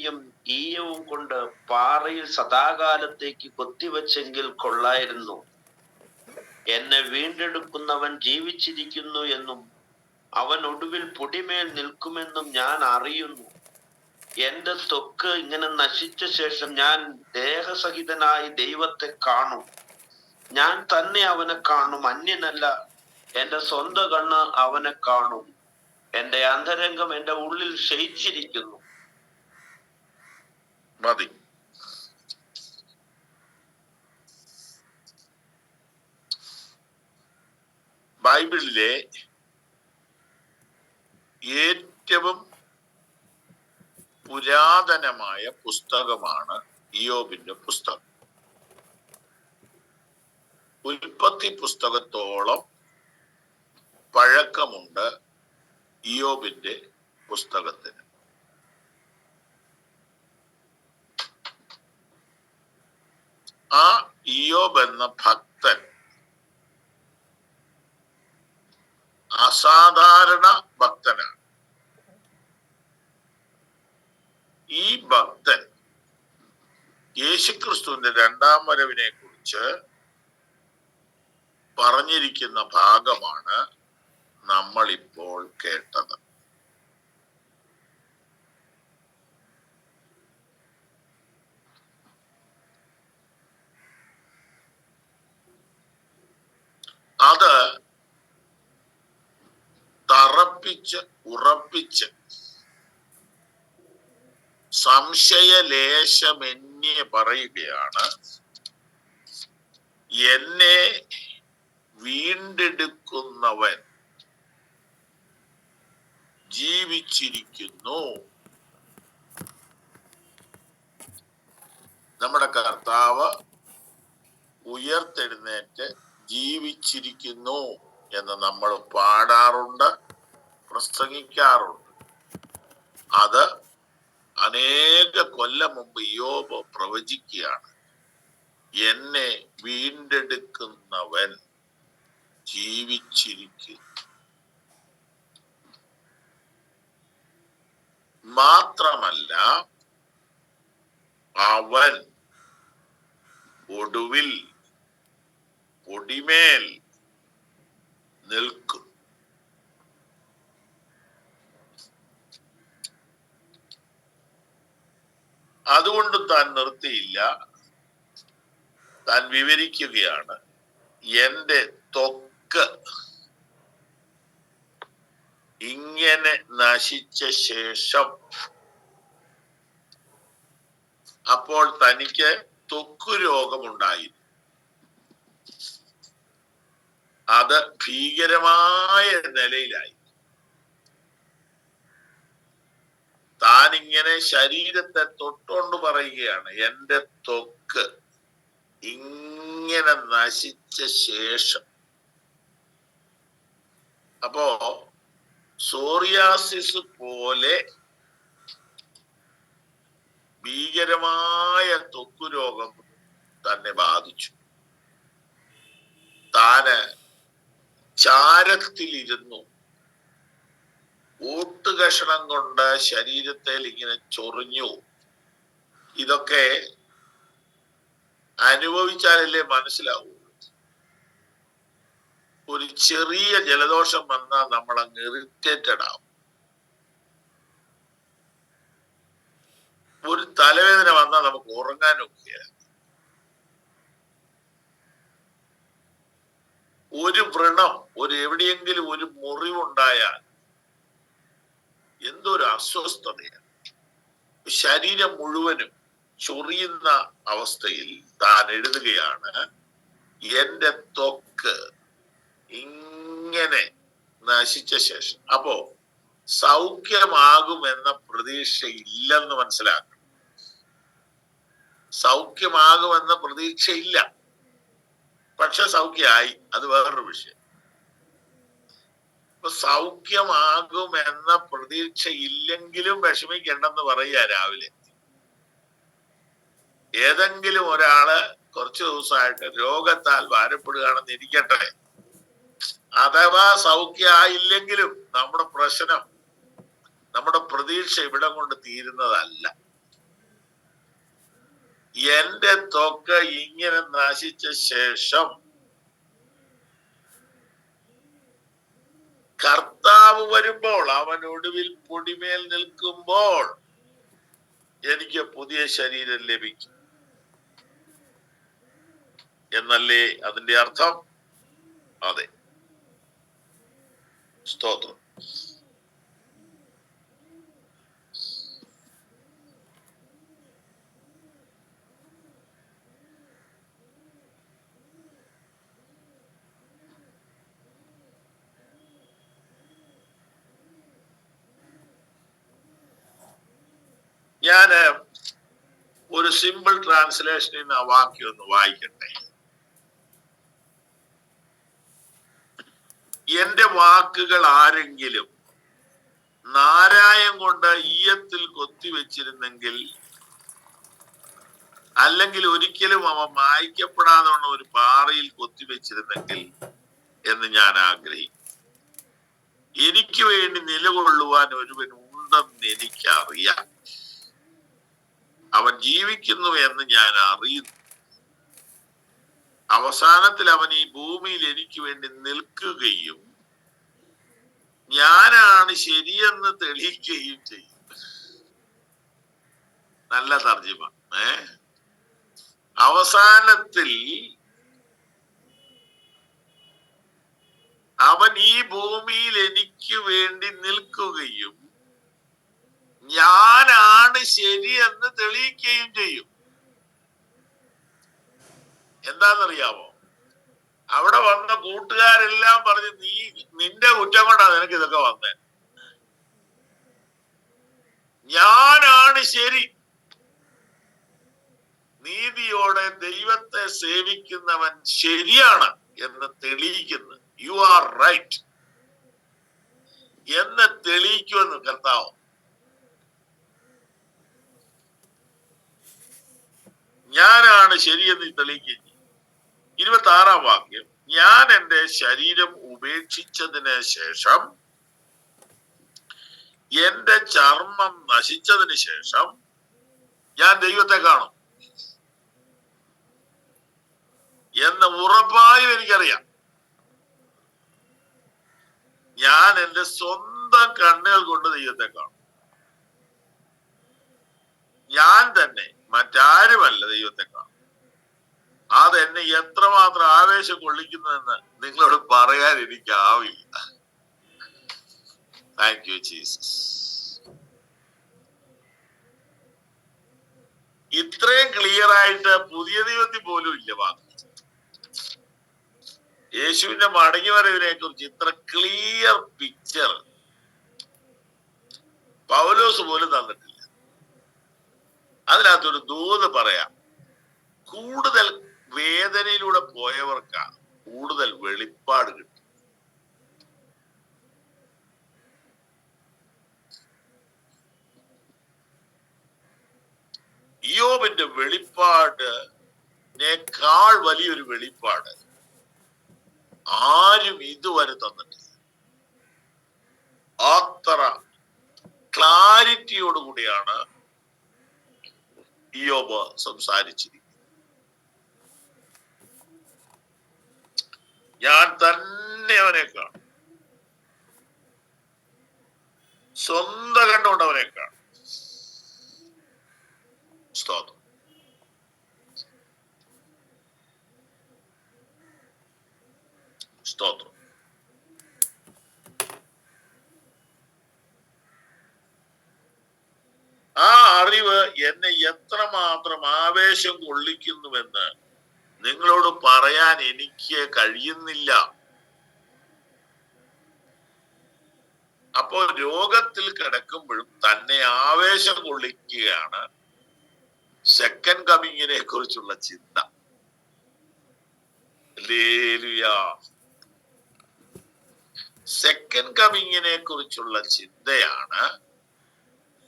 യും ഈയവും കൊണ്ട് പാറയിൽ സദാകാലത്തേക്ക് കൊത്തിവച്ചെങ്കിൽ കൊള്ളായിരുന്നു. എന്നെ വീണ്ടെടുക്കുന്നവൻ ജീവിച്ചിരിക്കുന്നു എന്നും അവൻ ഒടുവിൽ പൊടിമേൽ നിൽക്കുമെന്നും ഞാൻ അറിയുന്നു. എന്റെ ത്വക്ക് ഇങ്ങനെ നശിച്ച ശേഷം ഞാൻ ദേഹസഹിതനായി ദൈവത്തെ കാണും. ഞാൻ തന്നെ അവനെ കാണും, അന്യനല്ല. എന്റെ സ്വന്തം കണ്ണ് അവനെ കാണും. എന്റെ അന്തരംഗം എന്റെ ഉള്ളിൽ ക്ഷയിച്ചിരിക്കുന്നു. മതി. ബൈബിളിലെ ഏറ്റവും പുരാതനമായ പുസ്തകമാണ് ഇയ്യോബിന്റെ പുസ്തകം. ഉൽപ്പത്തി പുസ്തകത്തോളം പഴക്കമുണ്ട് ഇയ്യോബിന്റെ പുസ്തകത്തിന്. ആ ഇയ്യോബ് എന്ന ഭക്തൻ അസാധാരണ ഭക്തനാണ്. ഈ ഭക്തൻ യേശുക്രിസ്തുവിന്റെ രണ്ടാം വരവിനെ കുറിച്ച് പറഞ്ഞിരിക്കുന്ന ഭാഗമാണ് നമ്മൾ ഇപ്പോൾ കേട്ടത്. അത് തറപ്പിച്ച് ഉറപ്പിച്ച് സംശയലേശമെന്യേ പറയുകയാണ്, എന്നെ വീണ്ടെടുക്കുന്നവൻ ജീവിച്ചിരിക്കുന്നു. നമ്മുടെ കർത്താവ് ഉയർത്തെഴുന്നേറ്റ് ജീവിച്ചിരിക്കുന്നു എന്ന് നമ്മൾ പാടാറുണ്ട്, പ്രസംഗിക്കാറുണ്ട്. അത് അനേക കൊല്ലം മുമ്പ് ഇയ്യോബ് പ്രവചിക്കുകയാണ്, എന്നെ വീണ്ടെടുക്കുന്നവൻ ജീവിച്ചിരിക്കുന്നു. മാത്രമല്ല, അവൻ ഒടുവിൽ പൊടിമേൽ നിൽക്കും. അതുകൊണ്ട് താൻ നിർത്തിയില്ല, താൻ വിവരിക്കുകയാണ്, എന്റെ ത്വക്ക് ഇങ്ങനെ നശിച്ച ശേഷം. അപ്പോൾ തനിക്ക് ത്വക്ക് രോഗമുണ്ടായി. അത് ഭീകരമായ നിലയിലായി. താനിങ്ങനെ ശരീരത്തെ തൊട്ടുകൊണ്ട് പറയുകയാണ്, എന്റെ ത്വക്ക് ഇങ്ങനെ നശിച്ച ശേഷം. അപ്പോ സോറിയാസിസ് പോലെ ഭീകരമായ ത്വക്ക് രോഗം തന്നെ ബാധിച്ചു. താന് ചാരത്തിലിരുന്നു ഓട്ടുകഷണം കൊണ്ട് ശരീരത്തിൽ ഇങ്ങനെ ചൊറിഞ്ഞു. ഇതൊക്കെ അനുഭവിച്ചാലല്ലേ മനസ്സിലാവൂ. ഒരു ചെറിയ ജലദോഷം വന്നാൽ നമ്മൾ അങ്ങ് ഇറിറ്റേറ്റഡ് ആവും. ഒരു തലവേദന വന്നാൽ നമുക്ക് ഉറങ്ങാനൊക്കെ. ഒരു വ്രണം, എവിടെയെങ്കിലും ഒരു മുറിവുണ്ടായാൽ എന്തൊരു അസ്വസ്ഥതയാണ്. ശരീരം മുഴുവനും ചൊറിയുന്ന അവസ്ഥയിൽ താൻ എഴുതുകയാണ്, എന്റെ ത്വക്ക് ഇങ്ങനെ നശിച്ച ശേഷം. അപ്പോ സൗഖ്യമാകുമെന്ന പ്രതീക്ഷ ഇല്ലെന്ന് മനസ്സിലാക്കണം. സൗഖ്യമാകുമെന്ന പ്രതീക്ഷയില്ല, പക്ഷെ സൗഖ്യമായി, അത് വേറൊരു വിഷയം. അപ്പൊ സൗഖ്യമാകുമെന്ന പ്രതീക്ഷ ഇല്ലെങ്കിലും വിഷമിക്കണ്ടെന്ന് പറയുക. രാവിലെ ഏതെങ്കിലും ഒരാള് കുറച്ചു ദിവസമായിട്ട് രോഗത്താൽ ഭാരപ്പെടുകയാണെന്ന് ഇരിക്കട്ടെ, അഥവാ സൗഖ്യമായില്ലെങ്കിലും നമ്മുടെ പ്രശ്നം, നമ്മുടെ പ്രതീക്ഷ ഇവിടെ കൊണ്ട് തീരുന്നതല്ല. എന്റെ ത്വക്ക് ഇങ്ങനെ നശിച്ച ശേഷം കർത്താവ് വരുമ്പോൾ, അവൻ ഒടുവിൽ പൊടിമേൽ നിൽക്കുമ്പോൾ എനിക്ക് പുതിയ ശരീരം ലഭിക്കും എന്നല്ലേ അതിന്റെ അർത്ഥം? അതെ. സ്തോത്രം. ഞാന് ഒരു സിമ്പിൾ ട്രാൻസ്ലേഷനിൽ ആ വാക്യം ഒന്ന് വായിക്കട്ടെ. എന്റെ വാക്കുകൾ ആരെങ്കിലും നാരായം കൊണ്ട് ഈയത്തിൽ കൊത്തിവെച്ചിരുന്നെങ്കിൽ, അല്ലെങ്കിൽ ഒരിക്കലും അവ മായ്ക്കപ്പെടാതെ ഒരു പാറയിൽ കൊത്തിവെച്ചിരുന്നെങ്കിൽ എന്ന് ഞാൻ ആഗ്രഹിക്കും. എനിക്ക് വേണ്ടി നിലകൊള്ളുവാൻ ഒരുവൻ ഉണ്ടെന്ന് എനിക്കറിയാം. അവൻ ജീവിക്കുന്നു എന്ന് ഞാൻ അറിയുന്നു. അവസാനത്തിൽ അവൻ ഈ ഭൂമിയിൽ എനിക്ക് വേണ്ടി നിൽക്കുകയും ഞാനാണ് ശരിയെന്ന് തെളിയിക്കുകയും ചെയ്യും. നല്ല തർജ്ജിമ. അവസാനത്തിൽ അവൻ ഈ ഭൂമിയിൽ എനിക്ക് വേണ്ടി നിൽക്കുകയും ഞാനാണ് ശരിയെന്ന് തെളിയിക്കുകയും ചെയ്യും. എന്താണെന്നറിയാമോ? അവിടെ വന്ന കൂട്ടുകാരെല്ലാം പറഞ്ഞ്, നിന്റെ കുറ്റം കൊണ്ടാ നിനക്ക് ഇതൊക്കെ വന്നേ. ഞാനാണ് ശരി. നീതിയോടെ ദൈവത്തെ സേവിക്കുന്നവൻ ശരിയാണ് എന്ന് തെളിയിക്കുന്നു. യു ആർ റൈറ്റ് എന്ന് തെളിയിക്കുമെന്ന് കർത്താവ്. ഞാനാണ് ശരിയെന്ന് തെളിയിക്കുകയും ചെയ്യും. 26-ാം വാക്യം, ഞാൻ എൻ്റെ ശരീരം ഉപേക്ഷിച്ചതിന് ശേഷം, എന്റെ ചർമ്മം നശിച്ചതിന് ശേഷം ഞാൻ ദൈവത്തെ കാണും എന്ന് ഉറപ്പായും എനിക്കറിയാം. ഞാൻ എൻ്റെ സ്വന്തം കണ്ണുകൾ കൊണ്ട് ദൈവത്തെ കാണും. ഞാൻ തന്നെ, മറ്റാരുമല്ല ദൈവത്തെ കാണും. അതെന്നെ എത്രമാത്രം ആവേശം കൊള്ളിക്കുന്നതെന്ന് നിങ്ങളോട് പറയാൻ എനിക്കാവില്ല. Thank you Jesus. ഇത്രയും ക്ലിയർ ആയിട്ട് പുതിയ ദൈവത്തിൽ പോലും ഇല്ല വാക്ക്. യേശുവിന്റെ മടങ്ങി വരവിനെ കുറിച്ച് ഇത്ര ക്ലിയർ പിക്ചർ പൗലോസ് പോലും തന്നിട്ടില്ല. അതിനകത്തൊരു ദൂത് പറയാം. കൂടുതൽ വേദനയിലൂടെ പോയവർക്കാണ് കൂടുതൽ വെളിപ്പാട് കിട്ടും. ഇയ്യോബിന്റെ വെളിപ്പാടിനേക്കാൾ വലിയൊരു വെളിപ്പാട് ആരും ഇതുവരെ തന്നിട്ടില്ല. അത്ര ക്ലാരിറ്റിയോടുകൂടിയാണ് ഇയ്യോബ് സംസാരിച്ചിരിക്കുന്നത്. ഞാൻ തന്നെ അവനെ കാണും, സ്വന്തം കണ്ടുകൊണ്ട് അവനെ കാണും. സ്തോത്രം. സ്തോത്രം. ആ അറിവ് എന്നെ എത്രമാത്രം ആവേശം കൊള്ളിക്കുന്നുവെന്ന് നിങ്ങളോട് പറയാൻ എനിക്ക് കഴിയുന്നില്ല. അപ്പോൾ രോഗത്തിൽ കിടക്കുമ്പോഴും തന്നെ ആവേശം കൊള്ളിക്കുകയാണ് സെക്കൻഡ് കമ്മിങ്ങിനെ കുറിച്ചുള്ള ചിന്ത. സെക്കൻഡ് കമ്മിങ്ങിനെ കുറിച്ചുള്ള ചിന്തയാണ്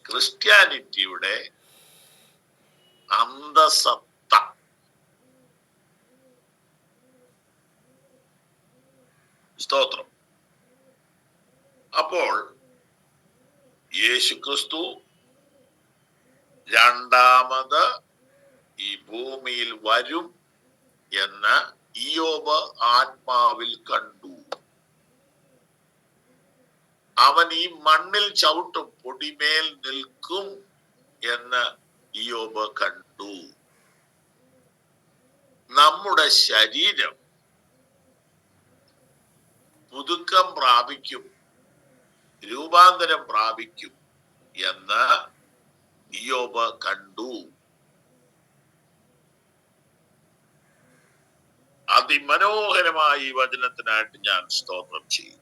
ക്രിസ്ത്യാനിറ്റിയുടെ അന്തസത്ത. സ്തോത്രം. അപ്പോൾ യേശുക്രിസ്തു രണ്ടാമത് ഈ ഭൂമിയിൽ വരും എന്ന് ഇയ്യോബ് ആത്മാവിൽ കണ്ടു. അവൻ ഈ മണ്ണിൽ ചവിട്ടും, പൊടിമേൽ നിൽക്കും എന്ന് ഇയ്യോബ് കണ്ടു. നമ്മുടെ ശരീരം പുതുക്കം പ്രാപിക്കും, രൂപാന്തരം പ്രാപിക്കും എന്ന് ഇയ്യോബ് കണ്ടു. അതിമനോഹരമായ ഈ വചനത്തിനായിട്ട് ഞാൻ സ്തോത്രം ചെയ്യും.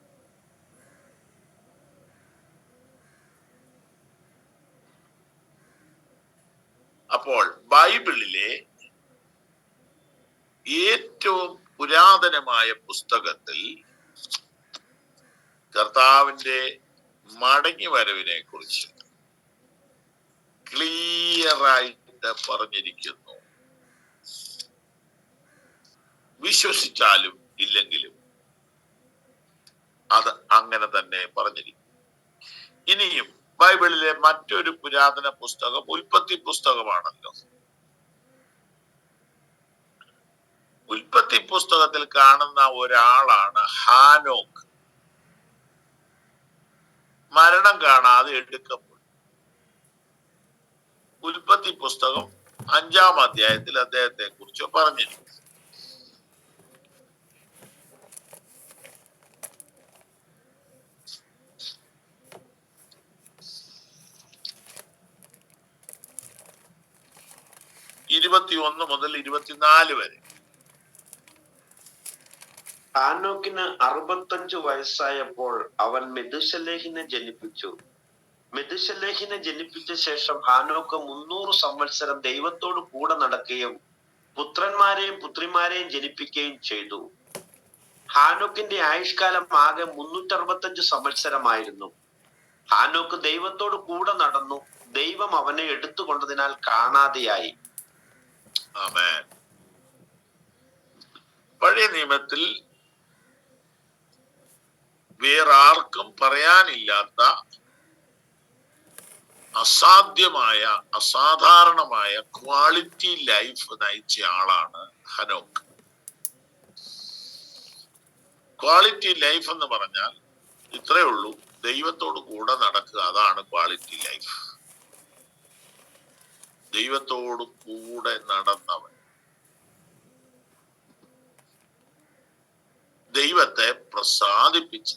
അപ്പോൾ ബൈബിളിലെ ഏറ്റവും പുരാതനമായ പുസ്തകത്തിൽ കർത്താവിന്റെ മടങ്ങി വരവിനെ കുറിച്ച് ക്ലിയറായിട്ട് പറഞ്ഞിരിക്കുന്നു. വിശ്വസിച്ചാലും ഇല്ലെങ്കിലും അത് അങ്ങനെ തന്നെ പറഞ്ഞിരിക്കും. ഇനിയും ബൈബിളിലെ മറ്റൊരു പുരാതന പുസ്തകം ഉൽപ്പത്തി പുസ്തകമാണല്ലോ. ഉൽപ്പത്തി പുസ്തകത്തിൽ കാണുന്ന ഒരാളാണ് ഹാനോക്ക്. മരണം കാണാതെ എടുക്കപ്പെട്ടു. ഉൽപ്പത്തി പുസ്തകം 5-ാം അധ്യായത്തിൽ അദ്ദേഹത്തെ കുറിച്ച് പറഞ്ഞിരിക്കുന്നു. ഇരുപത്തിയൊന്ന് മുതൽ 24 വരെ. ഹാനോക്കിന് 65 വയസ്സായപ്പോൾ അവൻ മെഥൂശലഹിനെ ജനിപ്പിച്ചു. മെഥൂശലഹിനെ ജനിപ്പിച്ച ശേഷം ഹാനോക്ക് 300 സംവത്സരം ദൈവത്തോട് കൂടെ നടക്കുകയും പുത്രന്മാരെയും പുത്രിമാരെയും ജനിപ്പിക്കുകയും ചെയ്തു. ഹാനോക്കിന്റെ ആയുഷ്കാലം ആകെ 365 സംവത്സരമായിരുന്നു. ഹാനോക്ക് ദൈവത്തോട് കൂടെ നടന്നു. ദൈവം അവനെ എടുത്തുകൊണ്ടതിനാൽ കാണാതെയായി. ആമേൻ. പഴയ നിയമത്തിൽ വേറാർക്കും പറയാനില്ലാത്ത അസാധ്യമായ അസാധാരണമായ ക്വാളിറ്റി ലൈഫ് നയിച്ച ആളാണ് ഹനോക്ക്. ക്വാളിറ്റി ലൈഫ് എന്ന് പറഞ്ഞാൽ ഇത്രയേ ഉള്ളൂ, ദൈവത്തോട് കൂടെ നടക്കുക. അതാണ് ക്വാളിറ്റി ലൈഫ്. ദൈവത്തോട് കൂടെ നടന്നവൻ, ദൈവത്തെ പ്രസാദിപ്പിച്ച,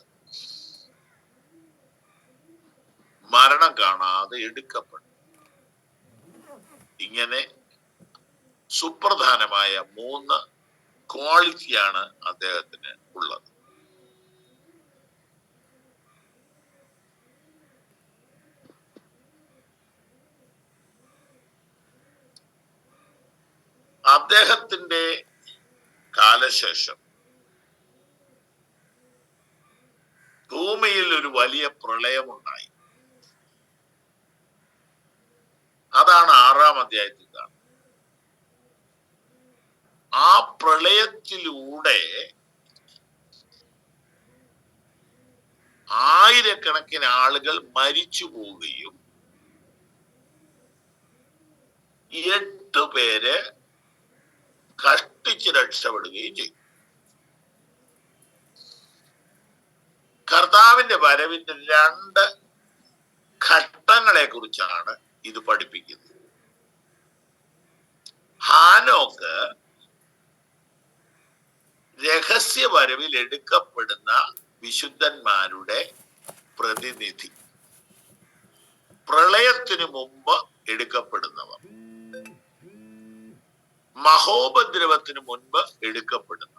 മരണം കാണാതെ എടുക്കപ്പെട്ടു. ഇങ്ങനെ സുപ്രധാനമായ 3 ക്വാളിറ്റിയാണ് അദ്ദേഹത്തിന് ഉള്ളത്. അദ്ദേഹത്തിന്റെ കാലശേഷം ഭൂമിയിൽ ഒരു വലിയ പ്രളയമുണ്ടായി. അതാണ് 6-ാം അധ്യായത്തിൽ കാണുന്നത്. ആ പ്രളയത്തിലൂടെ ആയിരക്കണക്കിന് ആളുകൾ മരിച്ചു പോവുകയും 8 പേര് കഷ്ടിച്ച് രക്ഷപ്പെടുകയും ചെയ്തു. കർത്താവിന്റെ വരവിന്റെ 2 ഘട്ടങ്ങളെ കുറിച്ചാണ് ഇത് പഠിപ്പിക്കുന്നത്. ഹാനോക്ക് രഹസ്യ വരവിൽ എടുക്കപ്പെടുന്ന വിശുദ്ധന്മാരുടെ പ്രതിനിധി. പ്രളയത്തിനു മുമ്പ് എടുക്കപ്പെടുന്നവർ, മഹോപദ്രവത്തിന് മുൻപ് എടുക്കപ്പെടുന്നവർ,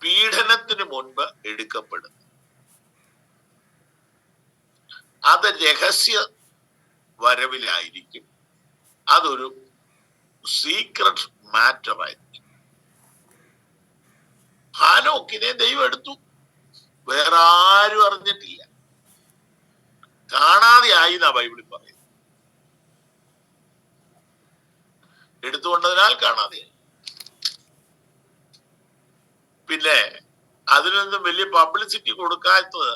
പീഡനത്തിന് മുൻപ് എടുക്കപ്പെടുന്നു. അത് രഹസ്യ വരവിലായിരിക്കും. അതൊരു സീക്രട്ട് മാറ്റർ ആയിരിക്കും. ഹാനോക്കിനെ ദൈവം എടുത്തു. വേറെ ആരും അറിഞ്ഞിട്ടില്ല. കാണാതെ ആയി എന്നാ ബൈബിളിൽ പറയുന്നത്. എടുത്തുകൊണ്ടതിനാൽ കാണാതെയായി. പിന്നെ അതിനൊന്നും വലിയ പബ്ലിസിറ്റി കൊടുക്കാത്തത്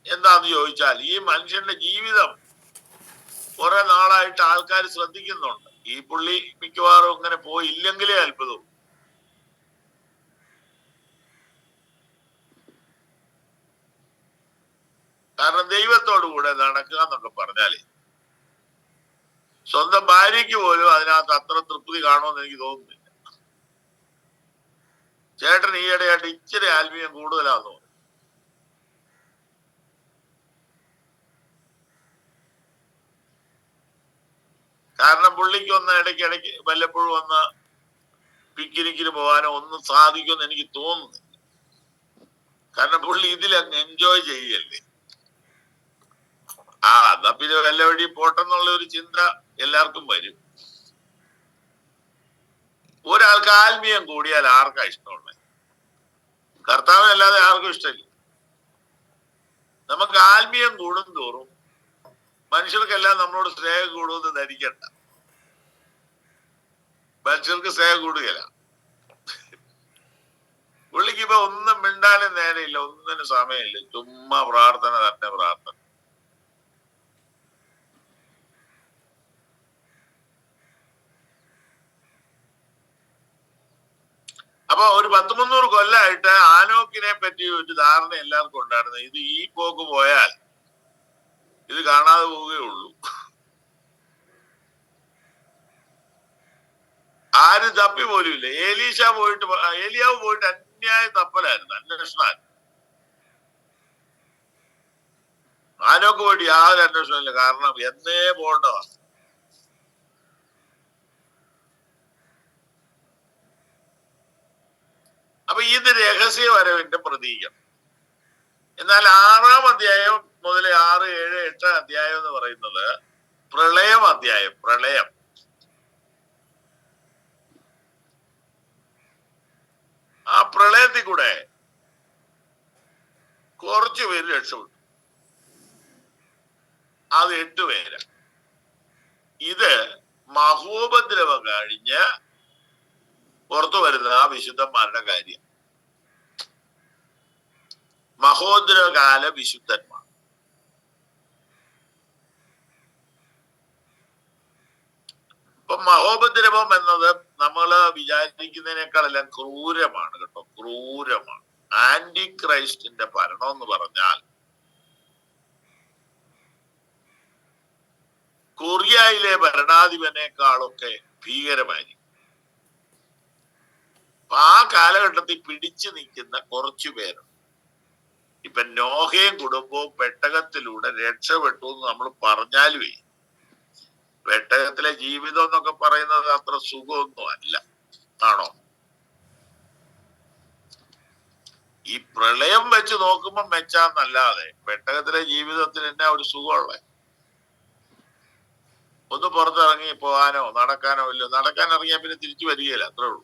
എന്താന്ന് ചോദിച്ചാൽ, ഈ മനുഷ്യന്റെ ജീവിതം കുറെ നാളായിട്ട് ആൾക്കാർ ശ്രദ്ധിക്കുന്നുണ്ട്. ഈ പുള്ളി മിക്കവാറും അങ്ങനെ പോയില്ലെങ്കിലേ അത്ഭുതവും. കാരണം ദൈവത്തോടു കൂടെ നടക്കുക എന്നൊക്കെ പറഞ്ഞാല് സ്വന്തം ഭാര്യയ്ക്ക് പോലും അതിനകത്ത് അത്ര തൃപ്തി കാണുമെന്ന് എനിക്ക് തോന്നുന്നില്ല. ചേട്ടൻ ഈയിടെയായിട്ട് ഇച്ചിരി ആത്മീയം കൂടുതലാന്ന് തോന്നുന്നു. കാരണം പുള്ളിക്ക് ഒന്ന് ഇടയ്ക്കിടയ്ക്ക് വല്ലപ്പോഴും ഒന്ന് പിക്നിക്കിന് പോകാനോ ഒന്നും സാധിക്കുമെന്ന് എനിക്ക് തോന്നുന്നു. കാരണം പുള്ളി ഇതിലങ്ങ് എൻജോയ് ചെയ്യല്ലേ. എന്നാ പിന്നെ വല്ല വഴി പോട്ടെന്നുള്ള ഒരു ചിന്ത എല്ലാവർക്കും വരും. ഒരാൾക്ക് ആത്മീയം കൂടിയാൽ ആർക്കാ ഇഷ്ടമുള്ളത്? കർത്താവിനല്ലാതെ ആർക്കും ഇഷ്ടമില്ല. നമുക്ക് ആത്മീയം കൂടും തോറും മനുഷ്യർക്കെല്ലാം നമ്മളോട് സ്നേഹം കൂടുമെന്ന് ധരിക്കണ്ട. മനുഷ്യർക്ക് സ്നേഹം കൂടുകയില്ല. പുള്ളിക്ക് ഇപ്പൊ ഒന്നും മിണ്ടാനും നേരെയില്ല, ഒന്നിനും സമയമില്ല, ചുമ്മാ പ്രാർത്ഥന തന്നെ പ്രാർത്ഥന. അപ്പൊ ഒരു 100-300 കൊല്ലമായിട്ട് ആനോക്കിനെ പറ്റി ഒരു ധാരണ എല്ലാവർക്കും ഉണ്ടായിരുന്നു. ഇത് ഈ പോക്ക് പോയാൽ ഇത് കാണാതെ പോവുകയുള്ളൂ. ആരും തപ്പി പോലും ഇല്ല. ഏലിയാവ് പോയിട്ട് അന്യായ തപ്പലായിരുന്നു, അന്വേഷണമായിരുന്നു. ആനോക്ക് പോയിട്ട് യാതൊരു അന്വേഷണമില്ല. കാരണം എന്നേ പോകേണ്ടതാണ്. അപ്പൊ ഇത് രഹസ്യ വരവിന്റെ പ്രതീകം. എന്നാൽ 6-ാം അധ്യായം മുതൽ 6, 7, 8 അധ്യായം എന്ന് പറയുന്നത് പ്രളയം അധ്യായം. പ്രളയം. ആ പ്രളയത്തിൽ കൂടെ കുറച്ചു പേര് രക്ഷപ്പെട്ടു. അത് 8 പേര്. ഇത് മഹോപദ്രവം കഴിഞ്ഞ് പുറത്തു വരുന്ന ആ വിശുദ്ധന്മാരുടെ കാര്യം. മഹോദ്രവകാല വിശുദ്ധന്മാർ. ഇപ്പൊ മഹോപദ്രവം എന്നത് നമ്മള് വിചാരിക്കുന്നതിനേക്കാളെല്ലാം ക്രൂരമാണ് കേട്ടോ, ക്രൂരമാണ്. ആന്റി ക്രൈസ്റ്റിന്റെ ഭരണം എന്ന് പറഞ്ഞാൽ കൊറിയയിലെ ഭരണാധിപനേക്കാളൊക്കെ ഭീകരമായിരിക്കും. ആ കാലഘട്ടത്തിൽ പിടിച്ചു നിൽക്കുന്ന കുറച്ചു പേരുണ്ട്. ഇപ്പൊ നോഹയും കുടുംബവും പെട്ടകത്തിലൂടെ രക്ഷപ്പെട്ടു എന്ന് നമ്മൾ പറഞ്ഞാലുമേ, പെട്ടകത്തിലെ ജീവിതം എന്നൊക്കെ പറയുന്നത് അത്ര സുഖമൊന്നും അല്ല, ആണോ? ഈ പ്രളയം വെച്ച് നോക്കുമ്പോൾ മെച്ചാന്നല്ലാതെ പെട്ടകത്തിലെ ജീവിതത്തിന് എന്നാ ഒരു സുഖമുള്ളത്? ഒന്ന് പുറത്തിറങ്ങി പോകാനോ നടക്കാനോ ഇല്ല. നടക്കാൻ ഇറങ്ങിയാൽ പിന്നെ തിരിച്ചു വരികയില്ല, അത്രേ ഉള്ളൂ.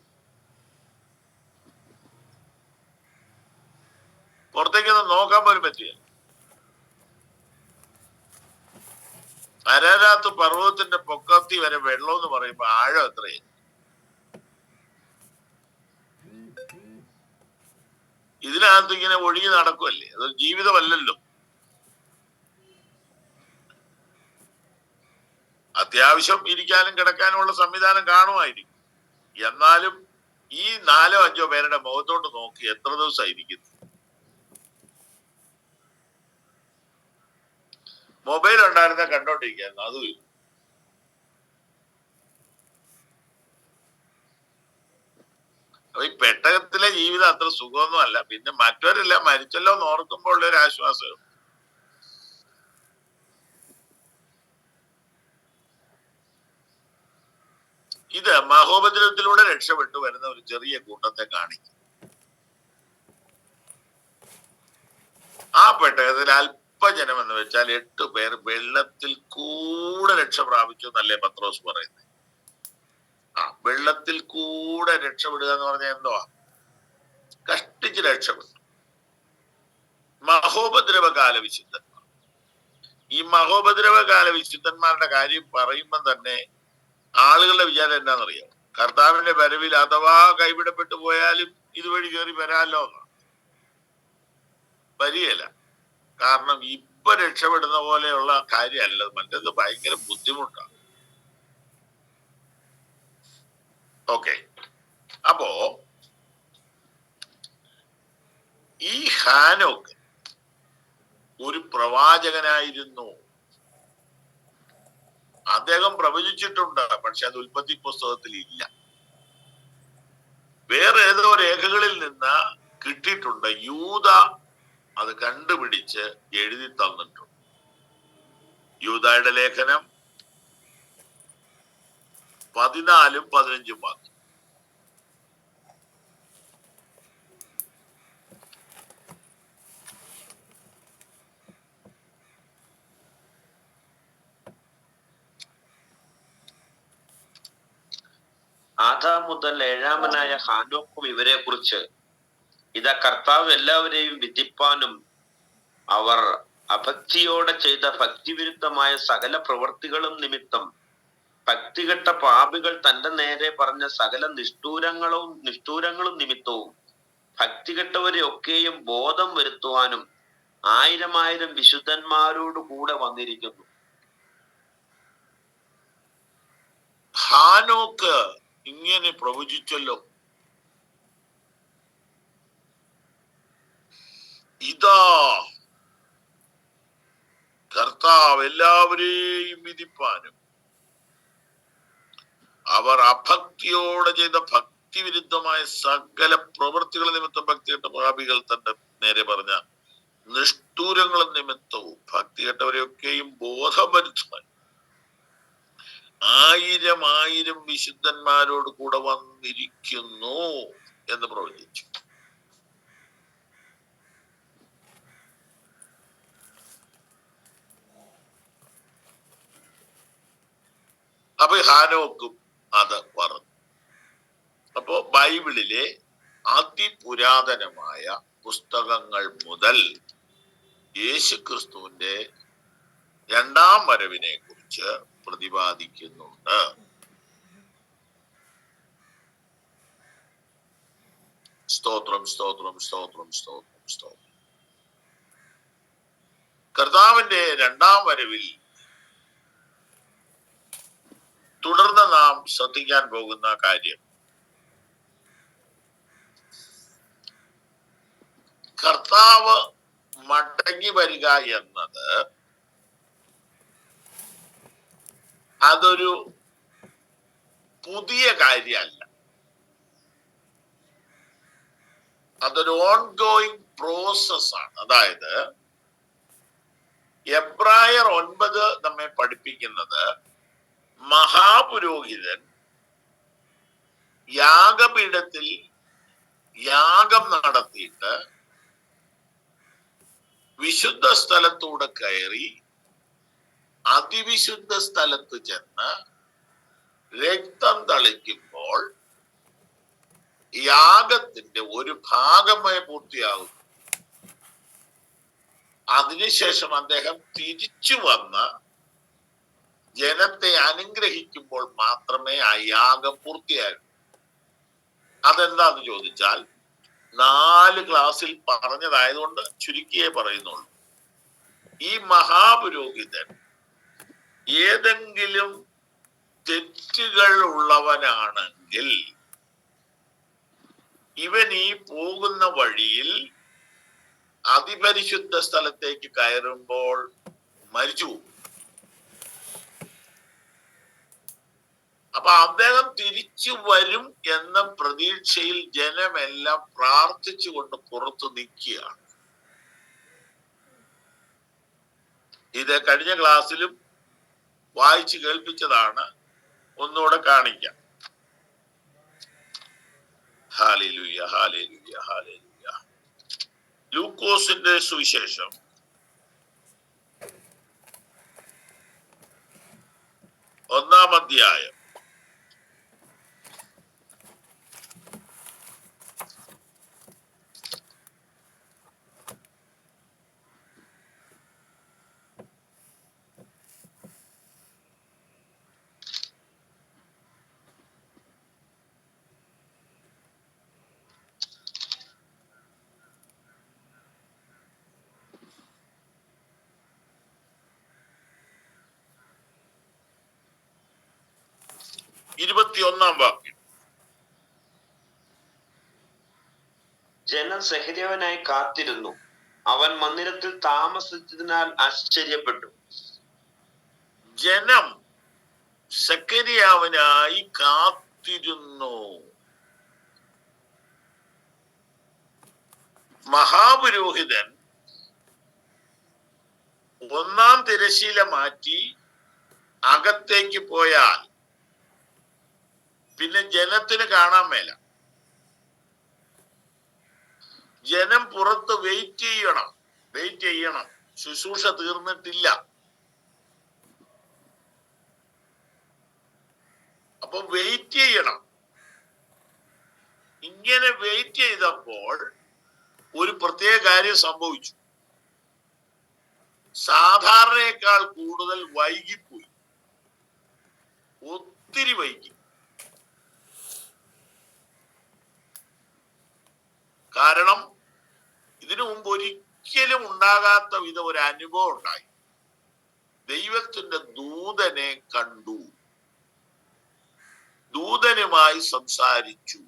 പുറത്തേക്കൊന്നും നോക്കാൻ പോലും പറ്റുകയില്ല. അരാരാത്ത് പർവ്വതത്തിന്റെ പൊക്കത്തി വരെ വെള്ളം എന്ന് പറയുമ്പോ ആഴം എത്രയും. ഇതിനകത്ത് ഇങ്ങനെ ഒഴുകി നടക്കുമല്ലേ, അതൊരു ജീവിതമല്ലല്ലോ. അത്യാവശ്യം ഇരിക്കാനും കിടക്കാനും ഉള്ള സംവിധാനം കാണുമായിരിക്കും. എന്നാലും ഈ 4-5 പേരുടെ മുഖത്തോട്ട് നോക്കി എത്ര ദിവസം ഇരിക്കുന്നു? മൊബൈൽ ഉണ്ടായിരുന്ന കണ്ടോണ്ടിരിക്കുന്നു, അതും ഇല്ല. അപ്പൊ ഈ പെട്ടകത്തിലെ ജീവിതം അത്ര സുഖമൊന്നും അല്ല. പിന്നെ മറ്റവരെല്ലാം മരിച്ചല്ലോ എന്ന് ഓർക്കുമ്പോൾ ഉള്ള ഒരു ആശ്വാസം. ഇത് മഹോപദ്രവത്തിലൂടെ രക്ഷപ്പെട്ടു വരുന്ന ഒരു ചെറിയ കൂട്ടത്തെ കാണിക്കും. ആ പെട്ടകത്തിൽ അല്പജനം എന്ന് വെച്ചാൽ 8 പേർ വെള്ളത്തിൽ കൂടെ രക്ഷ പ്രാപിച്ചു എന്നല്ലേ പത്രോസ് പറയുന്നത്. വെള്ളത്തിൽ കൂടെ രക്ഷപ്പെടുക എന്ന് പറഞ്ഞാൽ എന്തുവാ? കഷ്ടിച്ച് രക്ഷപ്പെട്ടു. മഹോപദ്രവകാല വിശുദ്ധന്മാർ. ഈ മഹോപദ്രവകാല വിശുദ്ധന്മാരുടെ കാര്യം പറയുമ്പോൾ തന്നെ ആളുകളുടെ വിചാരം എന്താണെന്നറിയാം? കർത്താവിന്റെ വരവിൽ അഥവാ കൈവിടപ്പെട്ടു പോയാലും ഇതുവഴി കയറി വരാമല്ലോ എന്നാണ്. വരികയില്ല. കാരണം ഇപ്പൊ രക്ഷപ്പെടുന്ന പോലെയുള്ള കാര്യമല്ല, മറ്റേത് ഭയങ്കര ബുദ്ധിമുട്ടാണ്. ഓക്കെ. അപ്പോ ഈ ഹാനോക്ക് ഒരു പ്രവാചകനായിരുന്നു. അദ്ദേഹം പ്രവചിച്ചിട്ടുണ്ട്, പക്ഷെ അത് ഉൽപ്പത്തി പുസ്തകത്തിൽ ഇല്ല. വേറെ ഏതോ രേഖകളിൽ നിന്ന് കിട്ടിയിട്ടുണ്ട്. യൂദ അത് കണ്ടുപിടിച്ച് എഴുതി തന്നിട്ടുണ്ട്. യൂദായുടെ ലേഖനം 14-15 വാക്യം. ആദാം മുതൽ ഏഴാമനായ ഹാനോക്കും ഇവരെ കുറിച്ച്, ഇതാ കർത്താവ് എല്ലാവരെയും വിധിപ്പാനും അവർ അഭക്തിയോടെ ചെയ്ത ഭക്തിവിരുദ്ധമായ സകല പ്രവൃത്തികളും നിമിത്തം ഭക്തികെട്ട പാപികൾ തന്റെ നേരെ പറഞ്ഞ സകല നിഷ്ഠൂരങ്ങളും നിമിത്തവും ഭക്തികെട്ടവരെ ഒക്കെയും ബോധം വരുത്തുവാനും 1000 വിശുദ്ധന്മാരോട് കൂടെ വന്നിരിക്കുന്നു. ഹാനോക്ക് ഇങ്ങനെ പ്രവചിച്ചല്ലോ, ഇതാ കർത്താവ് എല്ലാവരെയും വിധിപ്പാനും അവർ അഭക്തിയോടെ ചെയ്ത ഭക്തിവിരുദ്ധമായ സകല പ്രവൃത്തികൾ നിമിത്തം ഭക്തികെട്ട പാപികൾ തന്റെ നേരെ പറഞ്ഞ നിഷ്ഠൂരങ്ങളും നിമിത്തവും ഭക്തികെട്ടവരെയൊക്കെയും ബോധം വരുത്തുവാൻ 1000 വിശുദ്ധന്മാരോട് കൂടെ വന്നിരിക്കുന്നു എന്ന് പ്രവചിച്ചു. അപ്പൊ ഹാനോക്കും അത് പറഞ്ഞു. അപ്പോ ബൈബിളിലെ അതിപുരാതനമായ പുസ്തകങ്ങൾ മുതൽ യേശുക്രിസ്തുവിന്റെ 2ാം വരവിനെ കുറിച്ച് പ്രതിപാദിക്കുന്നുണ്ട്. സ്തോത്രം, സ്തോത്രം, സ്തോത്രം, സ്തോത്രം, സ്തോത്രം. കർത്താവിന്റെ 2ാം വരവിൽ തുടർന്ന് നാം ശ്രദ്ധിക്കാൻ പോകുന്ന കാര്യം, കർത്താവ് മടങ്ങി വരിക എന്നത് അതൊരു പുതിയ കാര്യമല്ല. അതൊരു ഓൺഗോയിങ് പ്രോസസ്സാണ്. അതായത് എബ്രായർ 9 നമ്മെ പഠിപ്പിക്കുന്നത്, മഹാപുരോഹിതൻ യാഗപീഠത്തിൽ യാഗം നടത്തിയിട്ട് വിശുദ്ധ സ്ഥലത്തൂടെ കയറി അതിവിശുദ്ധ സ്ഥലത്ത് ചെന്ന് രക്തം തളിക്കുമ്പോൾ യാഗത്തിന്റെ ഒരു ഭാഗമേ പൂർത്തിയാകും. അതിനുശേഷം അദ്ദേഹം തിരിച്ചു വന്ന് ജനത്തെ അനുഗ്രഹിക്കുമ്പോൾ മാത്രമേ ആ യാഗം പൂർത്തിയാകൂ. അതെന്താന്ന് ചോദിച്ചാൽ 4 ക്ലാസ്സിൽ പറഞ്ഞതായതുകൊണ്ട് ചുരുക്കിയേ പറയുന്നുള്ളൂ. ഈ മഹാപുരോഹിതൻ ഏതെങ്കിലും തെറ്റുകൾ ഉള്ളവനാണെങ്കിൽ ഇവൻ ഈ പോകുന്ന വഴിയിൽ അതിപരിശുദ്ധ സ്ഥലത്തേക്ക് കയറുമ്പോൾ മരിച്ചു. അപ്പൊ അദ്ദേഹം തിരിച്ചു വരും എന്ന പ്രതീക്ഷയിൽ ജനമെല്ലാം പ്രാർത്ഥിച്ചുകൊണ്ട് പുറത്തു നിൽക്കുകയാണ്. ഇത് കഴിഞ്ഞ ക്ലാസ്സിലും വായിച്ചു കേൾപ്പിച്ചതാണ്, ഒന്നുകൂടെ കാണിക്കാം. Hallelujah, hallelujah, hallelujah. ലൂക്കോസിന്റെ സുവിശേഷം 1-ാം അധ്യായം 21-ാം വാക്യം. ജനം സെഖര്യാവിനായി കാത്തിരുന്നു. അവൻ മന്ദിരത്തിൽ താമസിച്ചതിനാൽ ആശ്ചര്യപ്പെട്ടു. ജനം സെഖര്യാവിനായി കാത്തിരുന്നു. മഹാപുരോഹിതൻ ഒന്നാം തിരശീല മാറ്റി അകത്തേക്ക് പോയാൽ പിന്നെ ജനത്തിന് കാണാൻ മേല. ജനം പുറത്ത് വെയിറ്റ് ചെയ്യണം. ശുശ്രൂഷ തീർന്നിട്ടില്ല. അപ്പൊ വെയിറ്റ് ചെയ്യണം. ഇങ്ങനെ വെയിറ്റ് ചെയ്തപ്പോൾ ഒരു പ്രത്യേക കാര്യം സംഭവിച്ചു. സാധാരണയേക്കാൾ കൂടുതൽ വൈകിപ്പോയി, ഒത്തിരി വൈകി. കാരണം ഇതിനു മുമ്പ് ഒരിക്കലും ഉണ്ടാകാത്ത വിധം ഒരു അനുഭവം ഉണ്ടായി. ദൈവത്തിന്റെ ദൂതനെ കണ്ടു, ദൂതനുമായി സംസാരിച്ചു.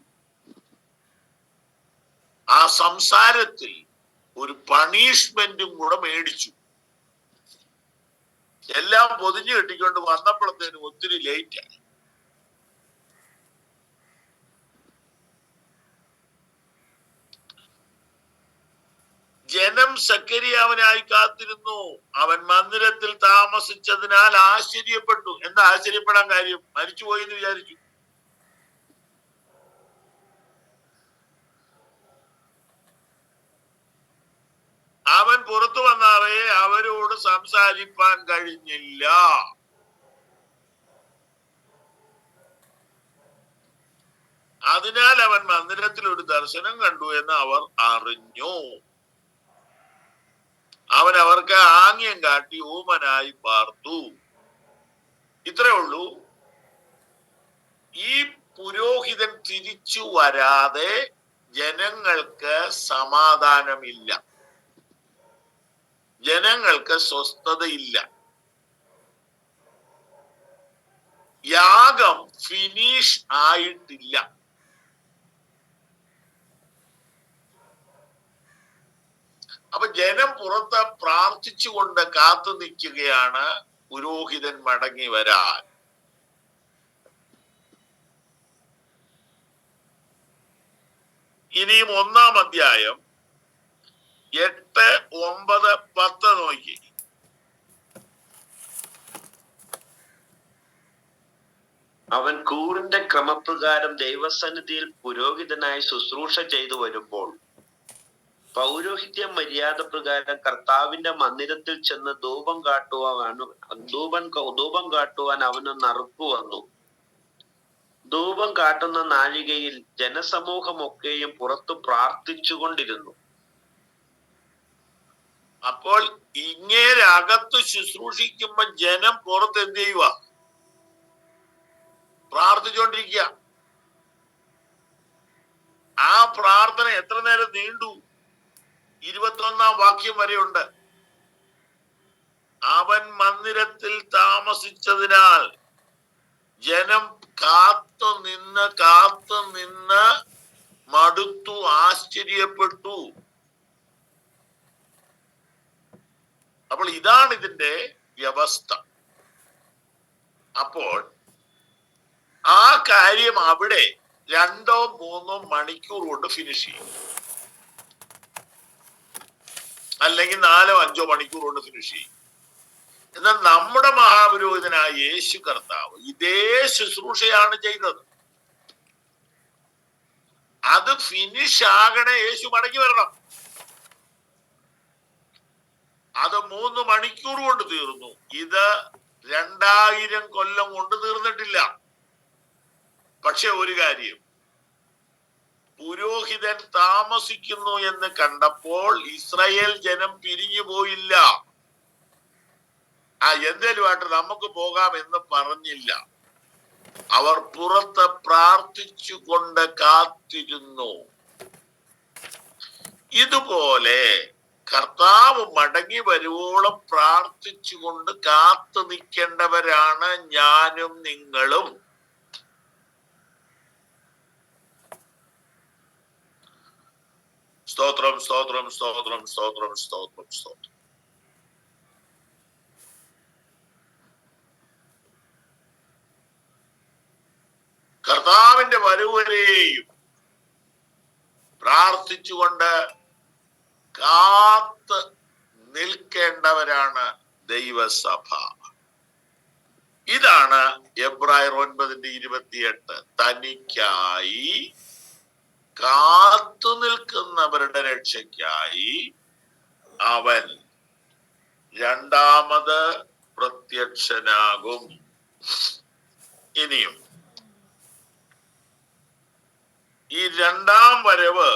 ആ സംസാരത്തിൽ ഒരു പണിഷ്മെന്റും കൂടെ മേടിച്ചു. എല്ലാം പൊതിഞ്ഞു കെട്ടിക്കൊണ്ട് വന്നപ്പോഴത്തേനും ഒത്തിരി ലേറ്റായി. ജനം സെഖര്യാവിനായി കാത്തിരുന്നു. അവൻ മന്ദിരത്തിൽ താമസിച്ചതിനാൽ ആശ്ചര്യപ്പെട്ടു. എന്താ ആശ്ചര്യപ്പെടാൻ കാര്യം? മരിച്ചുപോയി എന്ന് വിചാരിച്ചു. അവൻ പുറത്തു വന്നാറേ അവരോട് സംസാരിപ്പാൻ കഴിഞ്ഞില്ല. അതിനാൽ അവൻ മന്ദിരത്തിൽ ഒരു ദർശനം കണ്ടു എന്ന് അവർ അറിഞ്ഞു. അവൻ അവർക്ക് ആംഗ്യം കാട്ടി ഊമനായി പാർത്തു. ഇത്രേ ഉള്ളൂ. ഈ പുരോഹിതൻ തിരിച്ചു വരാതെ ജനങ്ങൾക്ക് സമാധാനമില്ല, ജനങ്ങൾക്ക് സ്വസ്ഥതയില്ല. യാഗം ഫിനിഷ് ആയിട്ടില്ല. അപ്പൊ ജനം പുറത്ത് പ്രാർത്ഥിച്ചുകൊണ്ട് കാത്തു നിൽക്കുകയാണ് പുരോഹിതൻ മടങ്ങി വരാൻ. ഇനിയും 1-ാം അധ്യായം 8, 9, 10 നോക്കി. അവൻ കൂറിന്റെ ക്രമപ്രകാരം ദൈവസന്നിധിയിൽ പുരോഹിതനായി ശുശ്രൂഷ ചെയ്തു വരുമ്പോൾ പൗരോഹിത്യ മര്യാദ പ്രകാരം കർത്താവിന്റെ മന്ദിരത്തിൽ ചെന്ന് ധൂപം കാട്ടുവാൻ അവന് നറുക്കു വന്നു. ധൂപം കാട്ടുന്ന നാഴികയിൽ ജനസമൂഹമൊക്കെയും പുറത്തു പ്രാർത്ഥിച്ചുകൊണ്ടിരുന്നു. അപ്പോൾ ഇങ്ങേരെ അകത്ത് ശുശ്രൂഷിക്കുമ്പോ ജനം പുറത്ത് എന്ത് ചെയ്യുക? പ്രാർത്ഥിച്ചുകൊണ്ടിരിക്കുക. ആ പ്രാർത്ഥന എത്ര നേരം നീണ്ടു? 21-ാം വാക്യം വരെയുണ്ട്. അവൻ മന്ദിരത്തിൽ താമസിച്ചതിനാൽ ജനം കാത്തു നിന്ന് മടുത്തു, ആശ്ചര്യപ്പെട്ടു. അപ്പോൾ ഇതാണ് ഇതിന്റെ വ്യവസ്ഥ. അപ്പോൾ ആ കാര്യം അവിടെ 2-3 മണിക്കൂർ കൊണ്ട് ഫിനിഷ് ചെയ്യും, അല്ലെങ്കിൽ 4-5 മണിക്കൂർ കൊണ്ട് ഫിനിഷ് ചെയ്യും. എന്നാൽ നമ്മുടെ മഹാപുരോഹിതനായ യേശു കർത്താവ് ഇതേ ശുശ്രൂഷയാണ് ചെയ്തത്. അത് ഫിനിഷ് ആകണേ യേശു മടങ്ങി വരണം. അത് 3 മണിക്കൂർ കൊണ്ട് തീർന്നു. ഇത് 2000 കൊല്ലം കൊണ്ട് തീർന്നിട്ടില്ല. പക്ഷെ ഒരു കാര്യം, പുരോഹിതൻ താമസിക്കുന്നു എന്ന് കണ്ടപ്പോൾ ഇസ്രായേൽ ജനം പിരിഞ്ഞു പോയില്ല. എന്തേലുമായിട്ട് നമുക്ക് പോകാം എന്ന് പറഞ്ഞില്ല. അവർ പുറത്ത് പ്രാർത്ഥിച്ചുകൊണ്ട് കാത്തിരുന്നു. ഇതുപോലെ കർത്താവ് മടങ്ങി വരുവോളം പ്രാർത്ഥിച്ചുകൊണ്ട് കാത്തു നിൽക്കേണ്ടവരാണ് ഞാനും നിങ്ങളും. സ്തോത്രം, സ്തോത്രം, സ്തോത്രം, സ്തോത്രം, സ്തോത്രം, സ്തോത്രം. കർത്താവിന്റെ വരവുവരെയും പ്രാർത്ഥിച്ചുകൊണ്ട് കാത്ത് നിൽക്കേണ്ടവരാണ് ദൈവസഭ. ഇതാണ് എബ്രായർ 9:28. തനിക്കായി കാത്തു നിൽക്കുന്നവരുടെ രക്ഷയ്ക്കായി അവൻ രണ്ടാമത് പ്രത്യക്ഷനാകും. ഇനിയും ഈ രണ്ടാം വരവ്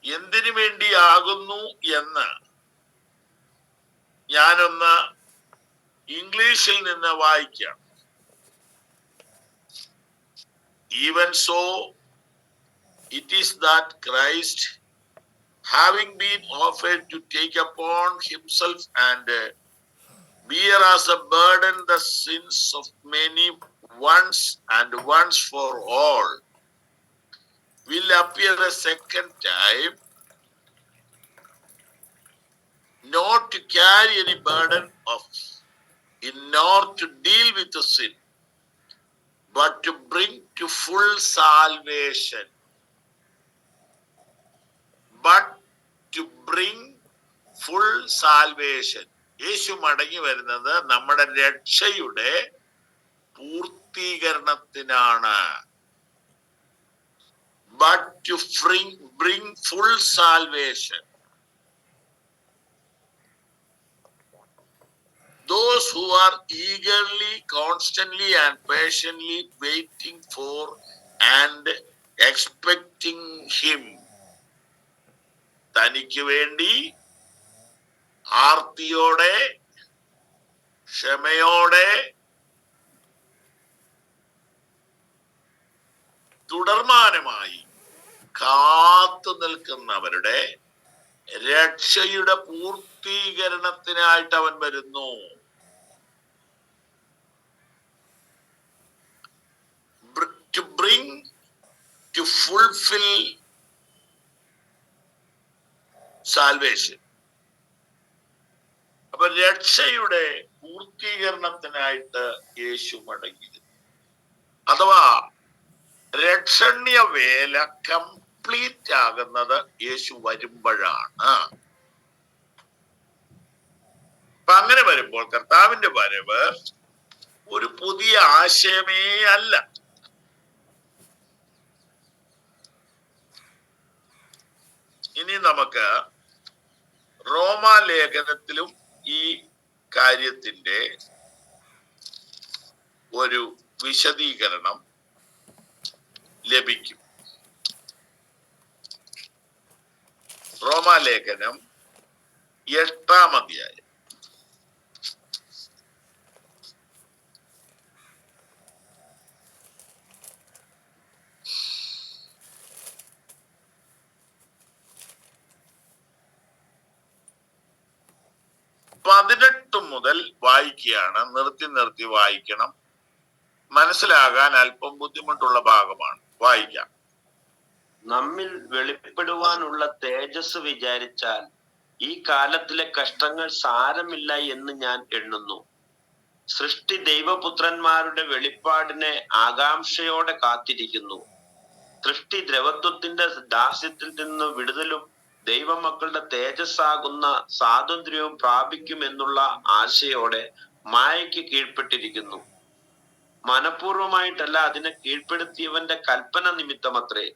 എന്തിനു വേണ്ടിയാകുന്നു എന്ന് ഞാനൊന്ന് ഇംഗ്ലീഷിൽ നിന്ന് വായിക്കാം. Even so, it is that Christ, having been offered to take upon himself and bear as a burden the sins of many once and once for all, will appear a second time, not to carry any burden nor to deal with the sin, but to bring to full salvation. But to bring full salvation. യേശു മടങ്ങി വരുന്നത് നമ്മുടെ രക്ഷയുടെ പൂർത്തീകരണത്തിനാണ്. But to bring full salvation. Those who are eagerly, constantly and patiently waiting for and expecting him. തനിക്ക് വേണ്ടി ആർത്തിയോടെ ക്ഷമയോടെ തുടർമാനമായി കാത്തു നിൽക്കുന്നവരുടെ രക്ഷയുടെ പൂർത്തീകരണത്തിനായിട്ട് അവൻ വരുന്നു. To bring to fulfill salvation. അപ്പൊ രക്ഷയുടെ പൂർത്തീകരണത്തിനായിട്ട് യേശു മടങ്ങിയിരുന്നു. അഥവാ രക്ഷണ്യ വേല കംപ്ലീറ്റ് ആകുന്നത് യേശു വരുമ്പോഴാണ്. അപ്പൊ അങ്ങനെ വരുമ്പോൾ കർത്താവിന്റെ വരവ് ഒരു പുതിയ ആശയമേ അല്ല. ഇനി നമുക്ക് റോമാലേഖനത്തിലും ഈ കാര്യത്തിന്റെ ഒരു വിശദീകരണം ലഭിക്കും. റോമാലേഖനം 8-ാം അധ്യായം. മുതൽ വായിക്കുകയാണ്. നിർത്തി വായിക്കണം. മനസ്സിലാകാൻ അല്പം ബുദ്ധിമുട്ടുള്ള ഭാഗമാണ്. വായിക്കാം. നമ്മിൽ വെളിപ്പെടുവാനുള്ള തേജസ് വിചാരിച്ചാൽ ഈ കാലത്തിലെ കഷ്ടങ്ങൾ സാരമില്ല എന്ന് ഞാൻ എണ്ണുന്നു. സൃഷ്ടി ദൈവപുത്രന്മാരുടെ വെളിപ്പാടിനെ ആകാംക്ഷയോടെ കാത്തിരിക്കുന്നു. സൃഷ്ടി ദ്രവത്വത്തിന്റെ ദാസ്യത്തിൽ നിന്ന് വിടുതലും ദൈവമക്കളുടെ തേജസ്സാകുന്ന സ്വാതന്ത്ര്യവും പ്രാപിക്കുമെന്നുള്ള ആശയോടെ മായയ്ക്ക് കീഴ്പ്പെട്ടിരിക്കുന്നു. മനഃപൂർവമായിട്ടല്ല, അതിനെ കീഴ്പ്പെടുത്തിയവന്റെ കൽപ്പന നിമിത്തമത്രേ.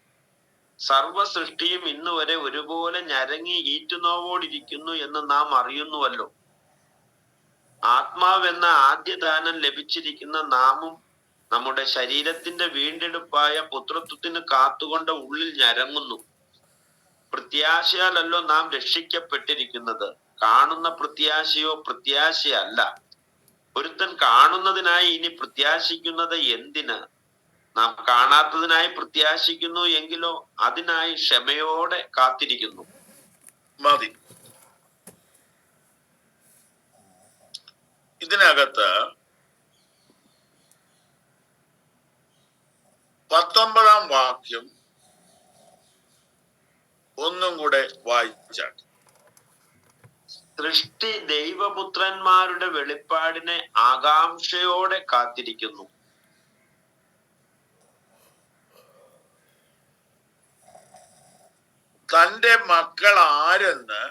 സർവ സൃഷ്ടിയും ഇന്നുവരെ ഒരുപോലെ ഞരങ്ങി ഈറ്റുനോവോടിരിക്കുന്നു എന്ന് നാം അറിയുന്നുവല്ലോ. ആത്മാവെന്ന ആദ്യദാനം ലഭിച്ചിരിക്കുന്ന നാമും നമ്മുടെ ശരീരത്തിന്റെ വീണ്ടെടുപ്പായ പുത്രത്വത്തിന് കാത്തുകൊണ്ട് ഉള്ളിൽ ഞരങ്ങുന്നു. പ്രത്യാശയാലല്ലോ നാം രക്ഷിക്കപ്പെട്ടിരിക്കുന്നത്. കാണുന്ന പ്രത്യാശയോ പ്രത്യാശയല്ല. ഒരുത്തൻ കാണുന്നതിനായി ഇനി പ്രത്യാശിക്കുന്നത് എന്തിന്? നാം കാണാത്തതിനായി പ്രത്യാശിക്കുന്നു എങ്കിലോ അതിനായി ക്ഷമയോടെ കാത്തിരിക്കുന്നു. മതി. ഇതിനകത്ത് 19-ാം വാക്യം ഒന്നും കൂടെ വായിച്ചാട്ടെ. സൃഷ്ടി ദൈവപുത്രന്മാരുടെ വെളിപ്പാടിനെ ആകാംക്ഷയോടെ കാത്തിരിക്കുന്നു. തന്റെ മക്കൾ ആരെന്ന്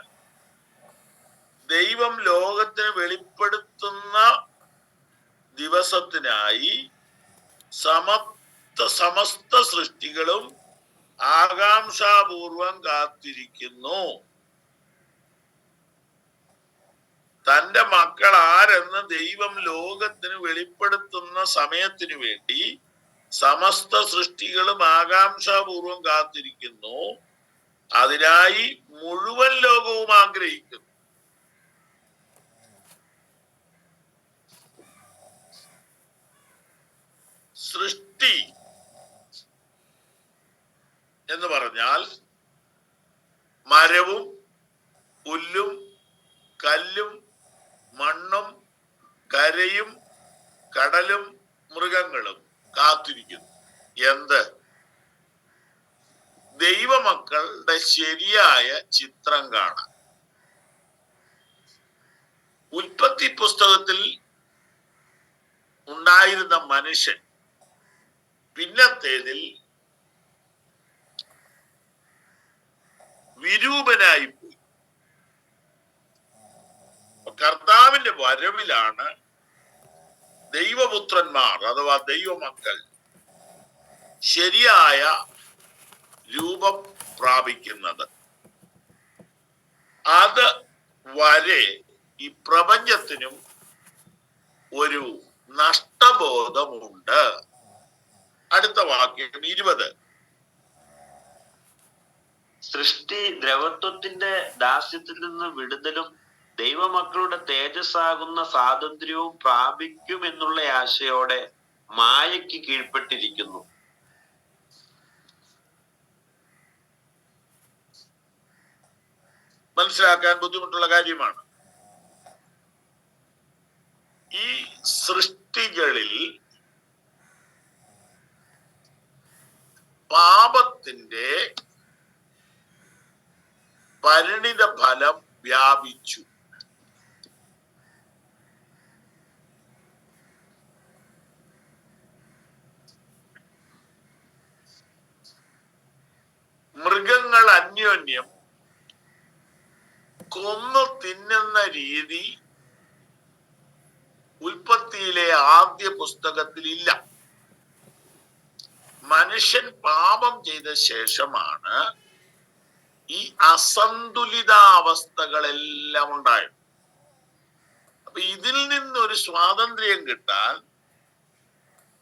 ദൈവം ലോകത്തിന് വെളിപ്പെടുത്തുന്ന ദിവസത്തിനായി സമസ്ത സൃഷ്ടികളും ആകാംക്ഷാപൂർവം കാത്തിരിക്കുന്നു. തന്റെ മക്കൾ ആരെന്ന് ദൈവം ലോകത്തിന് വെളിപ്പെടുത്തുന്ന സമയത്തിനു വേണ്ടി സമസ്ത സൃഷ്ടികളും ആകാംക്ഷാപൂർവം കാത്തിരിക്കുന്നു. അതിനായി മുഴുവൻ ലോകവും ആഗ്രഹിക്കുന്നു. സൃഷ്ടി എന്ന് പറഞ്ഞാൽ മരവും പുല്ലും കല്ലും മണ്ണും കരയും കടലും മൃഗങ്ങളും കാത്തിരിക്കുന്നു. എന്ത്? ദൈവമക്കളുടെ ശരിയായ ചിത്രം കാണാൻ. ഉൽപ്പത്തി പുസ്തകത്തിൽ ഉണ്ടായിരുന്ന മനുഷ്യൻ പിന്നത്തേതിൽ വിരൂപനായിപ്പോയി. കർത്താവിന്റെ വരവിലാണ് ദൈവപുത്രന്മാർ അഥവാ ദൈവമക്കൾ ശരിയായ രൂപം പ്രാപിക്കുന്നത്. അത് വരെ ഈ പ്രപഞ്ചത്തിനും ഒരു നഷ്ടബോധമുണ്ട്. അടുത്ത വാക്യം 20. സൃഷ്ടി ദ്രവത്വത്തിന്റെ ദാസ്യത്തിൽ നിന്ന് വിടുതലും ദൈവമക്കളുടെ തേജസ്സാകുന്ന സ്വാതന്ത്ര്യവും പ്രാപിക്കുമെന്നുള്ള ആശയോടെ മായയ്ക്ക് കീഴ്പ്പെട്ടിരിക്കുന്നു. മനസ്സിലാക്കാൻ ബുദ്ധിമുട്ടുള്ള കാര്യമാണ്. ഈ സൃഷ്ടികളിൽ പാപത്തിന്റെ പരിണിത ഫലം വ്യാപിച്ചു. മൃഗങ്ങൾ അന്യോന്യം കൊന്നു തിന്നുന്ന രീതി ഉൽപ്പത്തിയിലെ ആദ്യ പുസ്തകത്തിൽ ഇല്ല. മനുഷ്യൻ പാപം ചെയ്ത ശേഷമാണ് ഈ അസന്തുലിതാവസ്ഥകളെല്ലാം ഉണ്ടായത്. അപ്പൊ ഇതിൽ നിന്നൊരു സ്വാതന്ത്ര്യം കിട്ടാൻ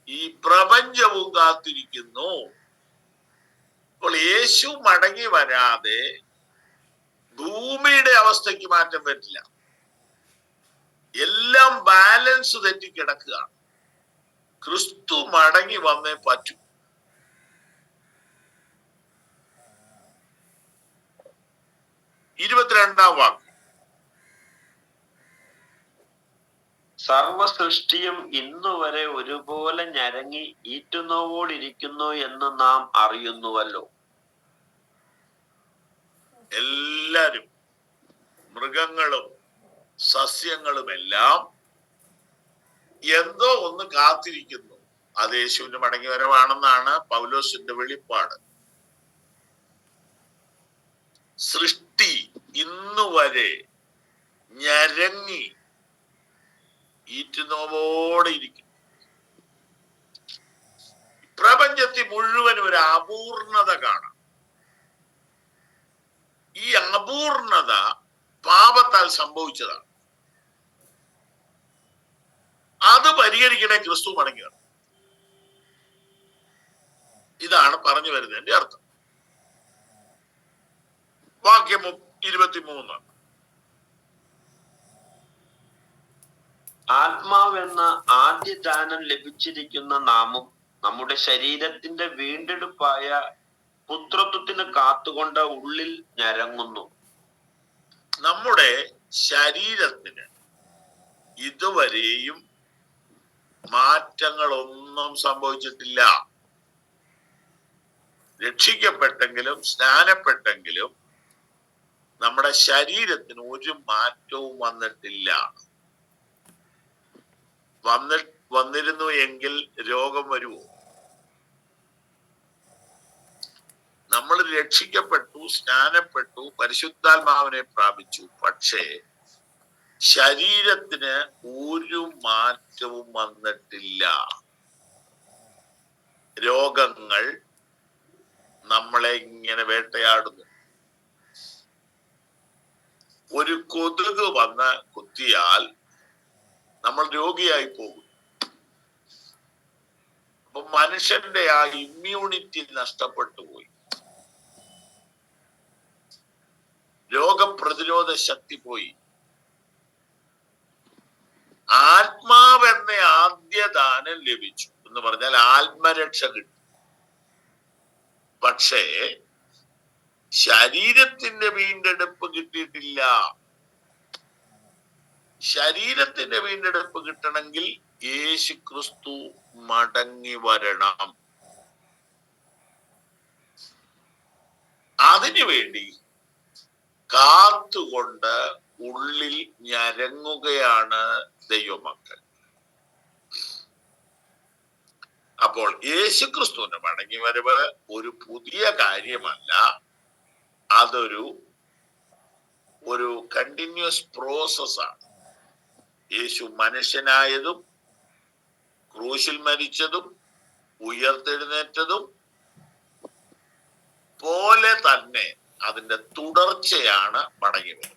ഈ പ്രപഞ്ചവും കാത്തിരിക്കുന്നു. അപ്പോൾ യേശു മടങ്ങി വരാതെ ഭൂമിയുടെ അവസ്ഥയ്ക്ക് മാറ്റം പറ്റില്ല. എല്ലാം ബാലൻസ് തെറ്റിക്കിടക്കുകയാണ്. ക്രിസ്തു മടങ്ങി വന്നേ പറ്റൂ. ഇരുപത്തിരണ്ടാം വാക്യം. സർവ സൃഷ്ടിയും ഇന്നുവരെ ഒരുപോലെ ഞരങ്ങി ഈറ്റുന്നവോടിരിക്കുന്നു എന്ന് നാം അറിയുന്നുവല്ലോ. എല്ലാരും മൃഗങ്ങളും സസ്യങ്ങളുമെല്ലാം എന്തോ ഒന്ന് കാത്തിരിക്കുന്നു. അത് യേശുവിന്റെ മടങ്ങി വരവാണെന്നാണ് പൗലോസിന്റെ വെളിപ്പാട്. സൃഷ്ടി ഇന്നുവരെ ഞരങ്ങി ഈറ്റുന്നോവോടെ ഇരിക്കുന്നു. പ്രപഞ്ചത്തിൽ മുഴുവൻ ഒരു അപൂർണത കാണാം. ഈ അപൂർണത പാപത്താൽ സംഭവിച്ചതാണ്. അത് പരിഹരിക്കണേ ക്രിസ്തു മടങ്ങി വരണം. ഇതാണ് പറഞ്ഞു വരുന്നതിന്റെ അർത്ഥം. വാക്യം 23. ആത്മാവെന്ന ആദ്യ ദാനം ലഭിച്ചിരിക്കുന്ന നാമും നമ്മുടെ ശരീരത്തിന്റെ വീണ്ടെടുപ്പായ പുത്രത്വത്തിന് കാത്തുകൊണ്ട് ഉള്ളിൽ ഞരങ്ങുന്നു. നമ്മുടെ ശരീരത്തിന് ഇതുവരെയും മാറ്റങ്ങളൊന്നും സംഭവിച്ചിട്ടില്ല. രക്ഷിക്കപ്പെട്ടെങ്കിലും സ്നാനപ്പെട്ടെങ്കിലും നമ്മുടെ ശരീരത്തിന് ഒരു മാറ്റവും വന്നിട്ടില്ല. വന്നിരുന്നു എങ്കിൽ രോഗം വരുമോ? നമ്മൾ രക്ഷിക്കപ്പെട്ടു, സ്നാനപ്പെട്ടു, പരിശുദ്ധാത്മാവിനെ പ്രാപിച്ചു, പക്ഷേ ശരീരത്തിന് ഒരു മാറ്റവും വന്നിട്ടില്ല. രോഗങ്ങൾ നമ്മളെ ഇങ്ങനെ വേട്ടയാടുന്നു. ഒരു കൊതുക് വന്ന് കുത്തിയാൽ നമ്മൾ രോഗിയായി പോകും. അപ്പൊ മനുഷ്യന്റെ ആ ഇമ്മ്യൂണിറ്റി നഷ്ടപ്പെട്ടു പോയി, രോഗപ്രതിരോധ ശക്തി പോയി. ആത്മാവെന്ന ആദ്യ ദാനം ലഭിച്ചു എന്ന് പറഞ്ഞാൽ ആത്മരക്ഷ കിട്ടി. പക്ഷേ ശരീരത്തിന്റെ വീണ്ടെടുപ്പ് കിട്ടിയിട്ടില്ല. ശരീരത്തിന്റെ വീണ്ടെടുപ്പ് കിട്ടണമെങ്കിൽ യേശു ക്രിസ്തു മടങ്ങി വരണം. അതിനുവേണ്ടി കാത്തുകൊണ്ട് ഉള്ളിൽ ഞരങ്ങുകയാണ് ദൈവമക്കൾ. അപ്പോൾ യേശുക്രിസ്തുവിന്റെ മടങ്ങി വരവ് ഒരു പുതിയ കാര്യമല്ല, അതൊരു കണ്ടിന്യൂസ് പ്രോസസ്സാണ്. യേശു മനുഷ്യനായതും ക്രൂശിൽ മരിച്ചതും ഉയർത്തെഴുന്നേറ്റതും പോലെ തന്നെ അതിന്റെ തുടർച്ചയാണ് മടങ്ങി വരുന്നത്.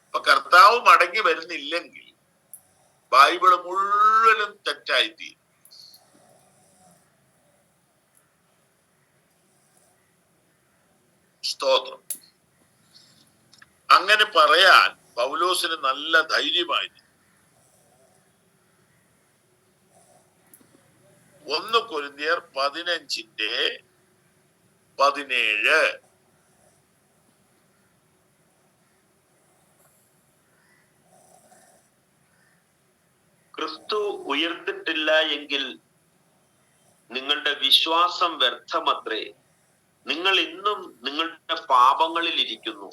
അപ്പൊ കർത്താവ് മടങ്ങി വരുന്നില്ലെങ്കിൽ ബൈബിള് മുഴുവനും തെറ്റായിത്തീരും. സ്തോത്രം. അങ്ങനെ പറയാൻ പൗലോസിന് നല്ല ധൈര്യമായി. 1 കൊരിന്ത്യർ 15:17 ക്രിസ്തു ഉയർത്തിട്ടില്ല എങ്കിൽ നിങ്ങളുടെ വിശ്വാസം വ്യർത്ഥമത്രേ, നിങ്ങൾ ഇന്നും നിങ്ങളുടെ പാപങ്ങളിൽ ഇരിക്കുന്നു.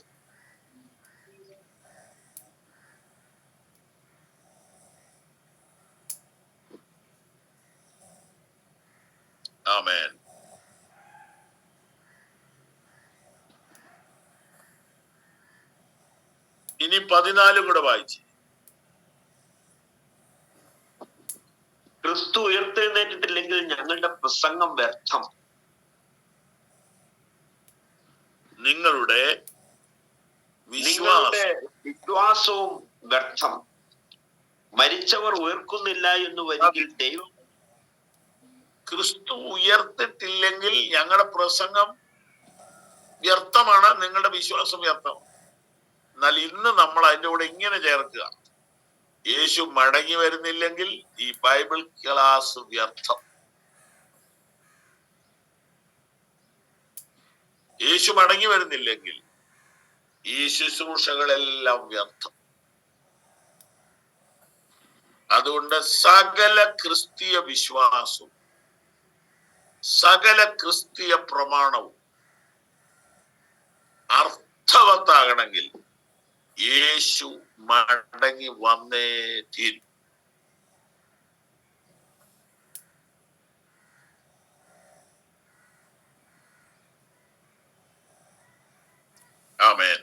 ആമേൻ. ഇനി 14 കൂടെ വായിച്ചു. ക്രിസ്തു ഉയർത്തെഴുന്നേറ്റിട്ടില്ലെങ്കിൽ ഞങ്ങളുടെ പ്രസംഗം വ്യർത്ഥം, നിങ്ങളുടെ വിശ്വാസവും വ്യർത്ഥം. മരിച്ചവർ ഉയർക്കുന്നില്ല എന്ന് വരികിൽ ദൈവം ക്രിസ്തു ഉയർത്തിട്ടില്ലെങ്കിൽ ഞങ്ങളുടെ പ്രസംഗം വ്യർത്ഥമാണ്, നിങ്ങളുടെ വിശ്വാസം വ്യർത്ഥം. എന്നാൽ ഇന്ന് നമ്മൾ അതിൻ്റെ കൂടെ ഇങ്ങനെ ചേർക്കുക, യേശു മടങ്ങി വരുന്നില്ലെങ്കിൽ ഈ ബൈബിൾ ക്ലാസ് വ്യർത്ഥം. യേശു മടങ്ങി വരുന്നില്ലെങ്കിൽ ഈ ശുശ്രൂഷകളെല്ലാം വ്യർത്ഥം. അതുകൊണ്ട് സകല ക്രിസ്തീയ വിശ്വാസവും സകല ക്രിസ്തീയ പ്രമാണവും അർത്ഥവത്താകണമെങ്കിൽ യേശു മടങ്ങി വന്നേ തീരും. ആമേൻ.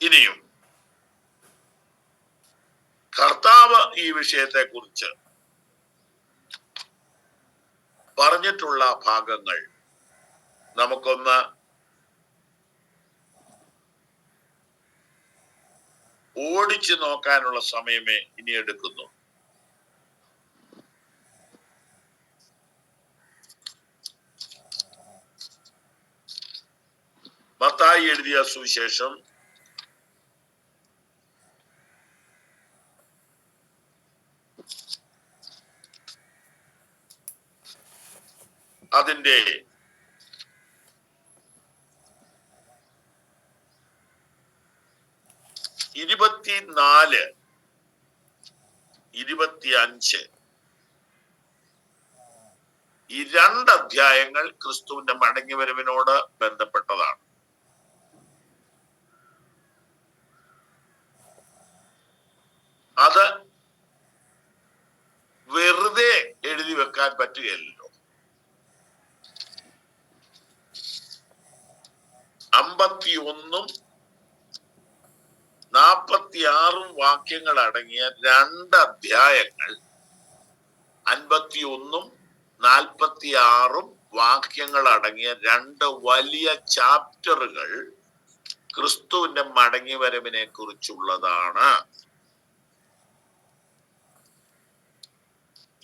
ഇനിയും കർത്താവ് ഈ വിഷയത്തെ കുറിച്ച് പറഞ്ഞിട്ടുള്ള ഭാഗങ്ങൾ നമുക്കൊന്ന് ഓടിച്ചു നോക്കാനുള്ള സമയമേ ഇനി എടുക്കുന്നു. മത്തായി എഴുതിയ സുവിശേഷം അതിന്റെ 24, 25 ഈ 2 അധ്യായങ്ങൾ ക്രിസ്തുവിന്റെ മടങ്ങിവരവിനോട് ബന്ധപ്പെട്ടതാണ്. അത് വെറുതെ എഴുതി വെക്കാൻ പറ്റുകയല്ലോ. 51 46 വാക്യങ്ങൾ അടങ്ങിയ 2 അധ്യായങ്ങൾ, 51 46 വാക്യങ്ങൾ അടങ്ങിയ 2 വലിയ ചാപ്റ്ററുകൾ ക്രിസ്തുവിന്റെ മടങ്ങിവരവിനെ കുറിച്ചുള്ളതാണ്.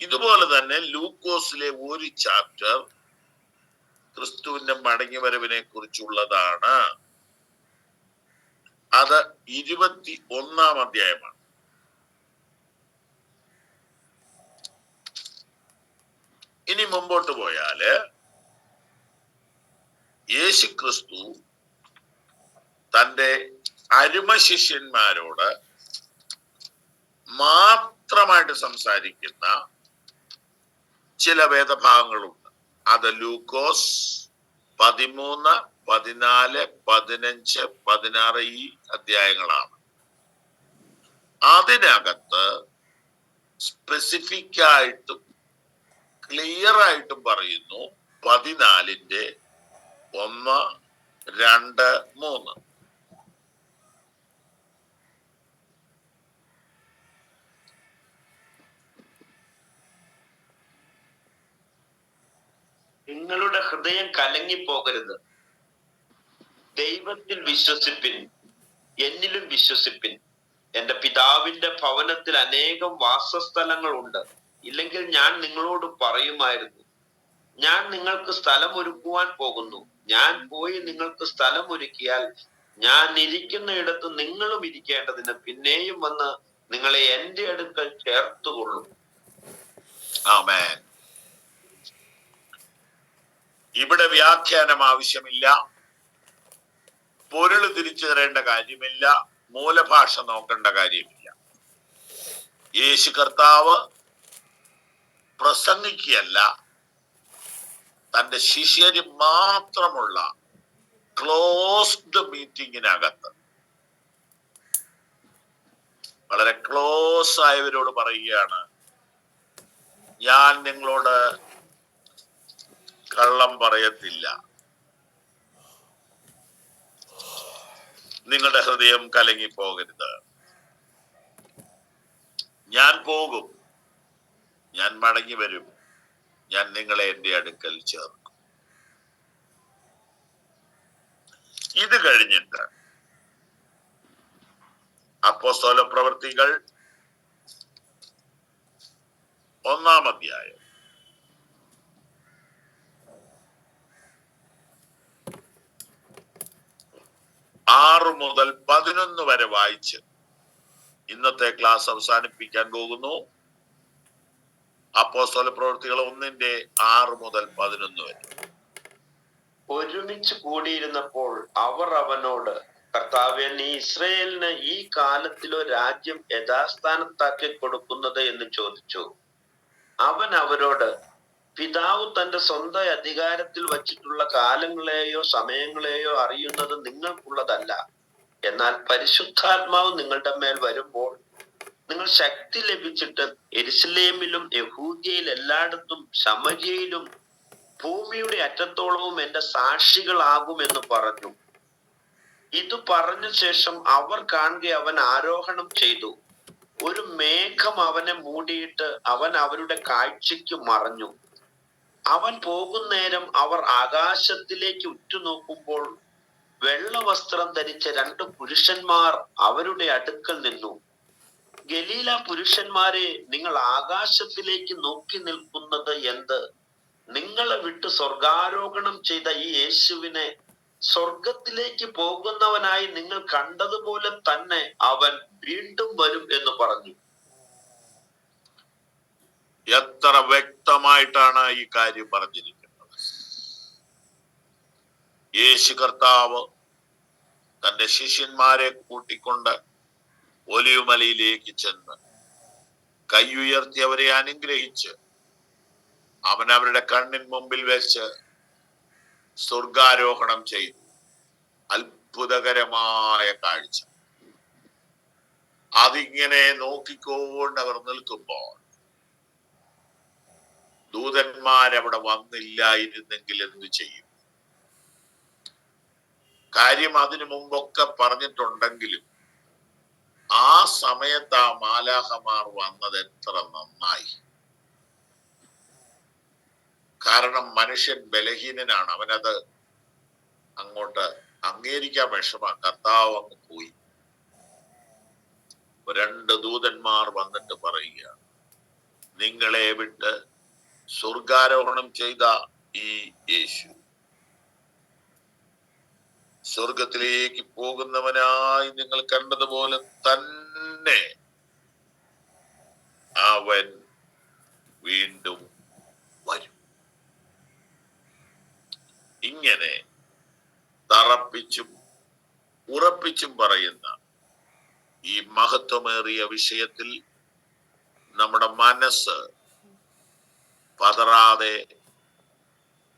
ഇതുപോലെ തന്നെ ലൂക്കോസിലെ ഒരു ചാപ്റ്റർ ക്രിസ്തുവിന്റെ മടങ്ങിവരവിനെ കുറിച്ചുള്ളതാണ്. അത് 21 അധ്യായമാണ്. ഇനി മുമ്പോട്ട് പോയാല് യേശു ക്രിസ്തു തന്റെ അരുമ ശിഷ്യന്മാരോട് മാത്രമായിട്ട് സംസാരിക്കുന്ന ചില വേദഭാഗങ്ങളുണ്ട്. അത് ലൂക്കോസ് 13, 14, 15, 16 ഈ അധ്യായങ്ങളാണ്. അതിനകത്ത് സ്പെസിഫിക് ആയിട്ടും ക്ലിയർ ആയിട്ടും പറയുന്നു 14-ന്റെ 1, 2, 3. നിങ്ങളുടെ ഹൃദയം കലങ്ങിപ്പോകരുത്. ദൈവത്തിൽ വിശ്വസിപ്പിൻ, എന്നിലും വിശ്വസിപ്പിൻ. എന്റെ പിതാവിന്റെ ഭവനത്തിൽ അനേകം വാസസ്ഥലങ്ങളുണ്ട്. ഇല്ലെങ്കിൽ ഞാൻ നിങ്ങളോട് പറയുമായിരുന്നു. ഞാൻ നിങ്ങൾക്ക് സ്ഥലം ഒരുക്കുവാൻ പോകുന്നു. ഞാൻ പോയി നിങ്ങൾക്ക് സ്ഥലം ഒരുക്കിയാൽ ഞാൻ ഇരിക്കുന്ന ഇടത്ത് നിങ്ങളും ഇരിക്കേണ്ടതിന് പിന്നെയും വന്ന് നിങ്ങളെ എന്റെ അടുക്കൽ ചേർത്തുകൊള്ളും. ആമേൻ. ഇവിടെ വ്യാഖ്യാനം ആവശ്യമില്ല, പൊരുൾ തിരിച്ചു തരേണ്ട കാര്യമില്ല, മൂലഭാഷ നോക്കേണ്ട കാര്യമില്ല. യേശു കർത്താവ് പ്രസംഗിക്കുകയല്ല, തന്റെ ശിഷ്യര് മാത്രമുള്ള ക്ലോസ്ഡ് മീറ്റിങ്ങിനകത്ത് വളരെ ക്ലോസ് ആയവരോട് പറയുകയാണ്, ഞാൻ നിങ്ങളോട് കള്ളം പറയത്തില്ല, നിങ്ങളുടെ ഹൃദയം കലങ്ങിപ്പോകരുത്. ഞാൻ പോകും, ഞാൻ മടങ്ങി വരും, ഞാൻ നിങ്ങളെ എന്റെ അടുക്കൽ ചേർക്കും. ഇത് കഴിഞ്ഞിട്ട് അപ്പോസ്തല പ്രവൃത്തികൾ 1 അധ്യായം 6 മുതൽ 11 വരെ വായിച്ച് ഇന്നത്തെ ക്ലാസ് അവസാനിപ്പിക്കാൻ പോകുന്നു. അപ്പോസ്തല പ്രവൃത്തികൾ 1-ന്റെ 6 മുതൽ 11 വരെ. ഒരുമിച്ച് കൂടിയിരുന്നപ്പോൾ അവർ അവനോട്, കർത്താവേ, നീ ഇസ്രായേലിന് ഈ കാലത്തിലോ രാജ്യം യഥാസ്ഥാനത്താക്കി കൊടുക്കുന്നത് എന്ന് ചോദിച്ചു. അവൻ അവരോട്, പിതാവ് തന്റെ സ്വന്തം അധികാരത്തിൽ വച്ചിട്ടുള്ള കാലങ്ങളെയോ സമയങ്ങളെയോ അറിയുന്നത് നിങ്ങൾക്കുള്ളതല്ല. എന്നാൽ പരിശുദ്ധാത്മാവ് നിങ്ങളുടെ മേൽ വരുമ്പോൾ നിങ്ങൾ ശക്തി ലഭിച്ചിട്ട് യെരൂശലേമിലും യഹൂദ്യയിൽ എല്ലായിടത്തും ശമര്യയിലും ഭൂമിയുടെ അറ്റത്തോളവും എന്റെ സാക്ഷികളാകുമെന്ന് പറഞ്ഞു. ഇത് പറഞ്ഞ ശേഷം അവർ കാണുക അവൻ ആരോഹണം ചെയ്തു. ഒരു മേഘം അവനെ മൂടിയിട്ട് അവൻ അവരുടെ കാഴ്ചയ്ക്ക് മറഞ്ഞു. അവൻ പോകുന്നേരം അവർ ആകാശത്തിലേക്ക് ഉറ്റുനോക്കുമ്പോൾ വെള്ള വസ്ത്രം ധരിച്ച 2 പുരുഷന്മാർ അവരുടെ അടുക്കൽ നിന്നു. ഗലീല പുരുഷന്മാരെ, നിങ്ങൾ ആകാശത്തിലേക്ക് നോക്കി നിൽക്കുന്നത് എന്ത്? നിങ്ങളെ വിട്ട് സ്വർഗാരോഹണം ചെയ്ത ഈ യേശുവിനെ സ്വർഗത്തിലേക്ക് പോകുന്നവനായി നിങ്ങൾ കണ്ടതുപോലെ തന്നെ അവൻ വീണ്ടും വരും എന്ന് പറഞ്ഞു. എത്ര വ്യക്തമായിട്ടാണ് ഈ കാര്യം പറഞ്ഞിരിക്കുന്നത്. യേശു കർത്താവ് തന്റെ ശിഷ്യന്മാരെ കൂട്ടിക്കൊണ്ട് ഒലിവുമലയിലേക്ക് ചെന്ന് കൈ ഉയർത്തി അവരെ അനുഗ്രഹിച്ച് അവൻ അവരുടെ കണ്ണിൻ മുമ്പിൽ വെച്ച് സ്വർഗാരോഹണം ചെയ്തു. അത്ഭുതകരമായ കാഴ്ച. അതിങ്ങനെ നോക്കിക്കൊണ്ട് അവർ നിൽക്കുമ്പോൾ ദൂതന്മാരവിടെ വന്നില്ലായിരുന്നെങ്കിൽ എന്തു ചെയ്യും? കാര്യം അതിനു മുമ്പൊക്കെ പറഞ്ഞിട്ടുണ്ടെങ്കിലും ആ സമയത്ത് ആ മാലാഹമാർ വന്നത് എത്ര നന്നായി. കാരണം മനുഷ്യൻ ബലഹീനനാണ്, അവനത് അങ്ങോട്ട് അംഗീകരിക്കാൻ വിഷമ. കർത്താവ് അങ്ങ് പോയി. 2 ദൂതന്മാർ വന്നിട്ട് പറയുക, നിങ്ങളെ വിട്ട് സ്വർഗാരോഹണം ചെയ്ത ഈ യേശു സ്വർഗത്തിലേക്ക് പോകുന്നവനായി നിങ്ങൾ കണ്ടതുപോലെ തന്നെ അവൻ വീണ്ടും വരും. ഇങ്ങനെ തറപ്പിച്ചും ഉറപ്പിച്ചും പറയുന്ന ഈ മഹത്വമേറിയ വിഷയത്തിൽ നമ്മുടെ മനസ്സ് പതറാതെ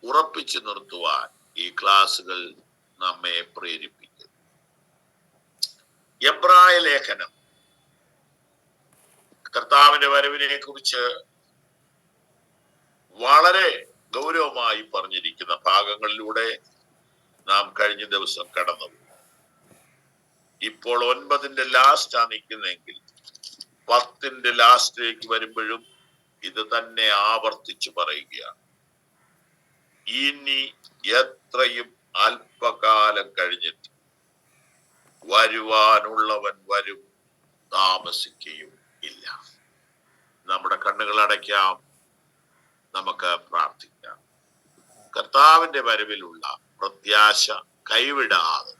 ഉറപ്പിച്ചു നിർത്തുവാൻ ഈ ക്ലാസുകൾ നമ്മെ പ്രേരിപ്പിക്കും. എബ്രായ ലേഖനം കർത്താവിന്റെ വരവിനെ കുറിച്ച് വളരെ ഗൗരവമായി പറഞ്ഞിരിക്കുന്ന ഭാഗങ്ങളിലൂടെ നാം കഴിഞ്ഞ ദിവസം കടന്നു. ഇപ്പോൾ 9ന്റെ ലാസ്റ്റാ നിൽക്കുന്നെങ്കിൽ 10ന്റെ ലാസ്റ്റിലേക്ക് വരുമ്പോഴും ഇത് തന്നെ ആവർത്തിച്ചു പറയുകയാണ്. ഇനി എത്രയും അല്പകാലം കഴിഞ്ഞിട്ട് വരുവാനുള്ളവൻ വരും, താമസിക്കുകയും ഇല്ല. നമ്മുടെ കണ്ണുകൾ അടയ്ക്കാം, നമുക്ക് പ്രാർത്ഥിക്കാം. കർത്താവിന്റെ വരവിലുള്ള പ്രത്യാശ കൈവിടാതെ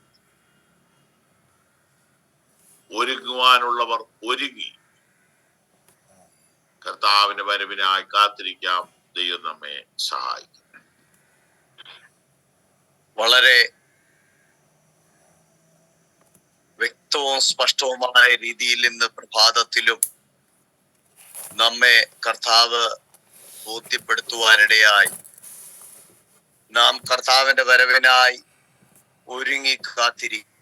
ഒരുങ്ങുവാനുള്ളവർ ഒരുങ്ങി കർത്താവിന്റെ വരവിനായി കാത്തിരിക്കാം. ദൈവം നമ്മെ സഹായിക്കും. വളരെ വ്യക്തവും സ്പഷ്ടവുമായ രീതിയിൽ ഇന്ന് പ്രഭാതത്തിലും നമ്മെ കർത്താവ് ബോധ്യപ്പെടുത്തുവാനിടയായി. നാം കർത്താവിന്റെ വരവിനായി ഒരുങ്ങി കാത്തിരിക്കും.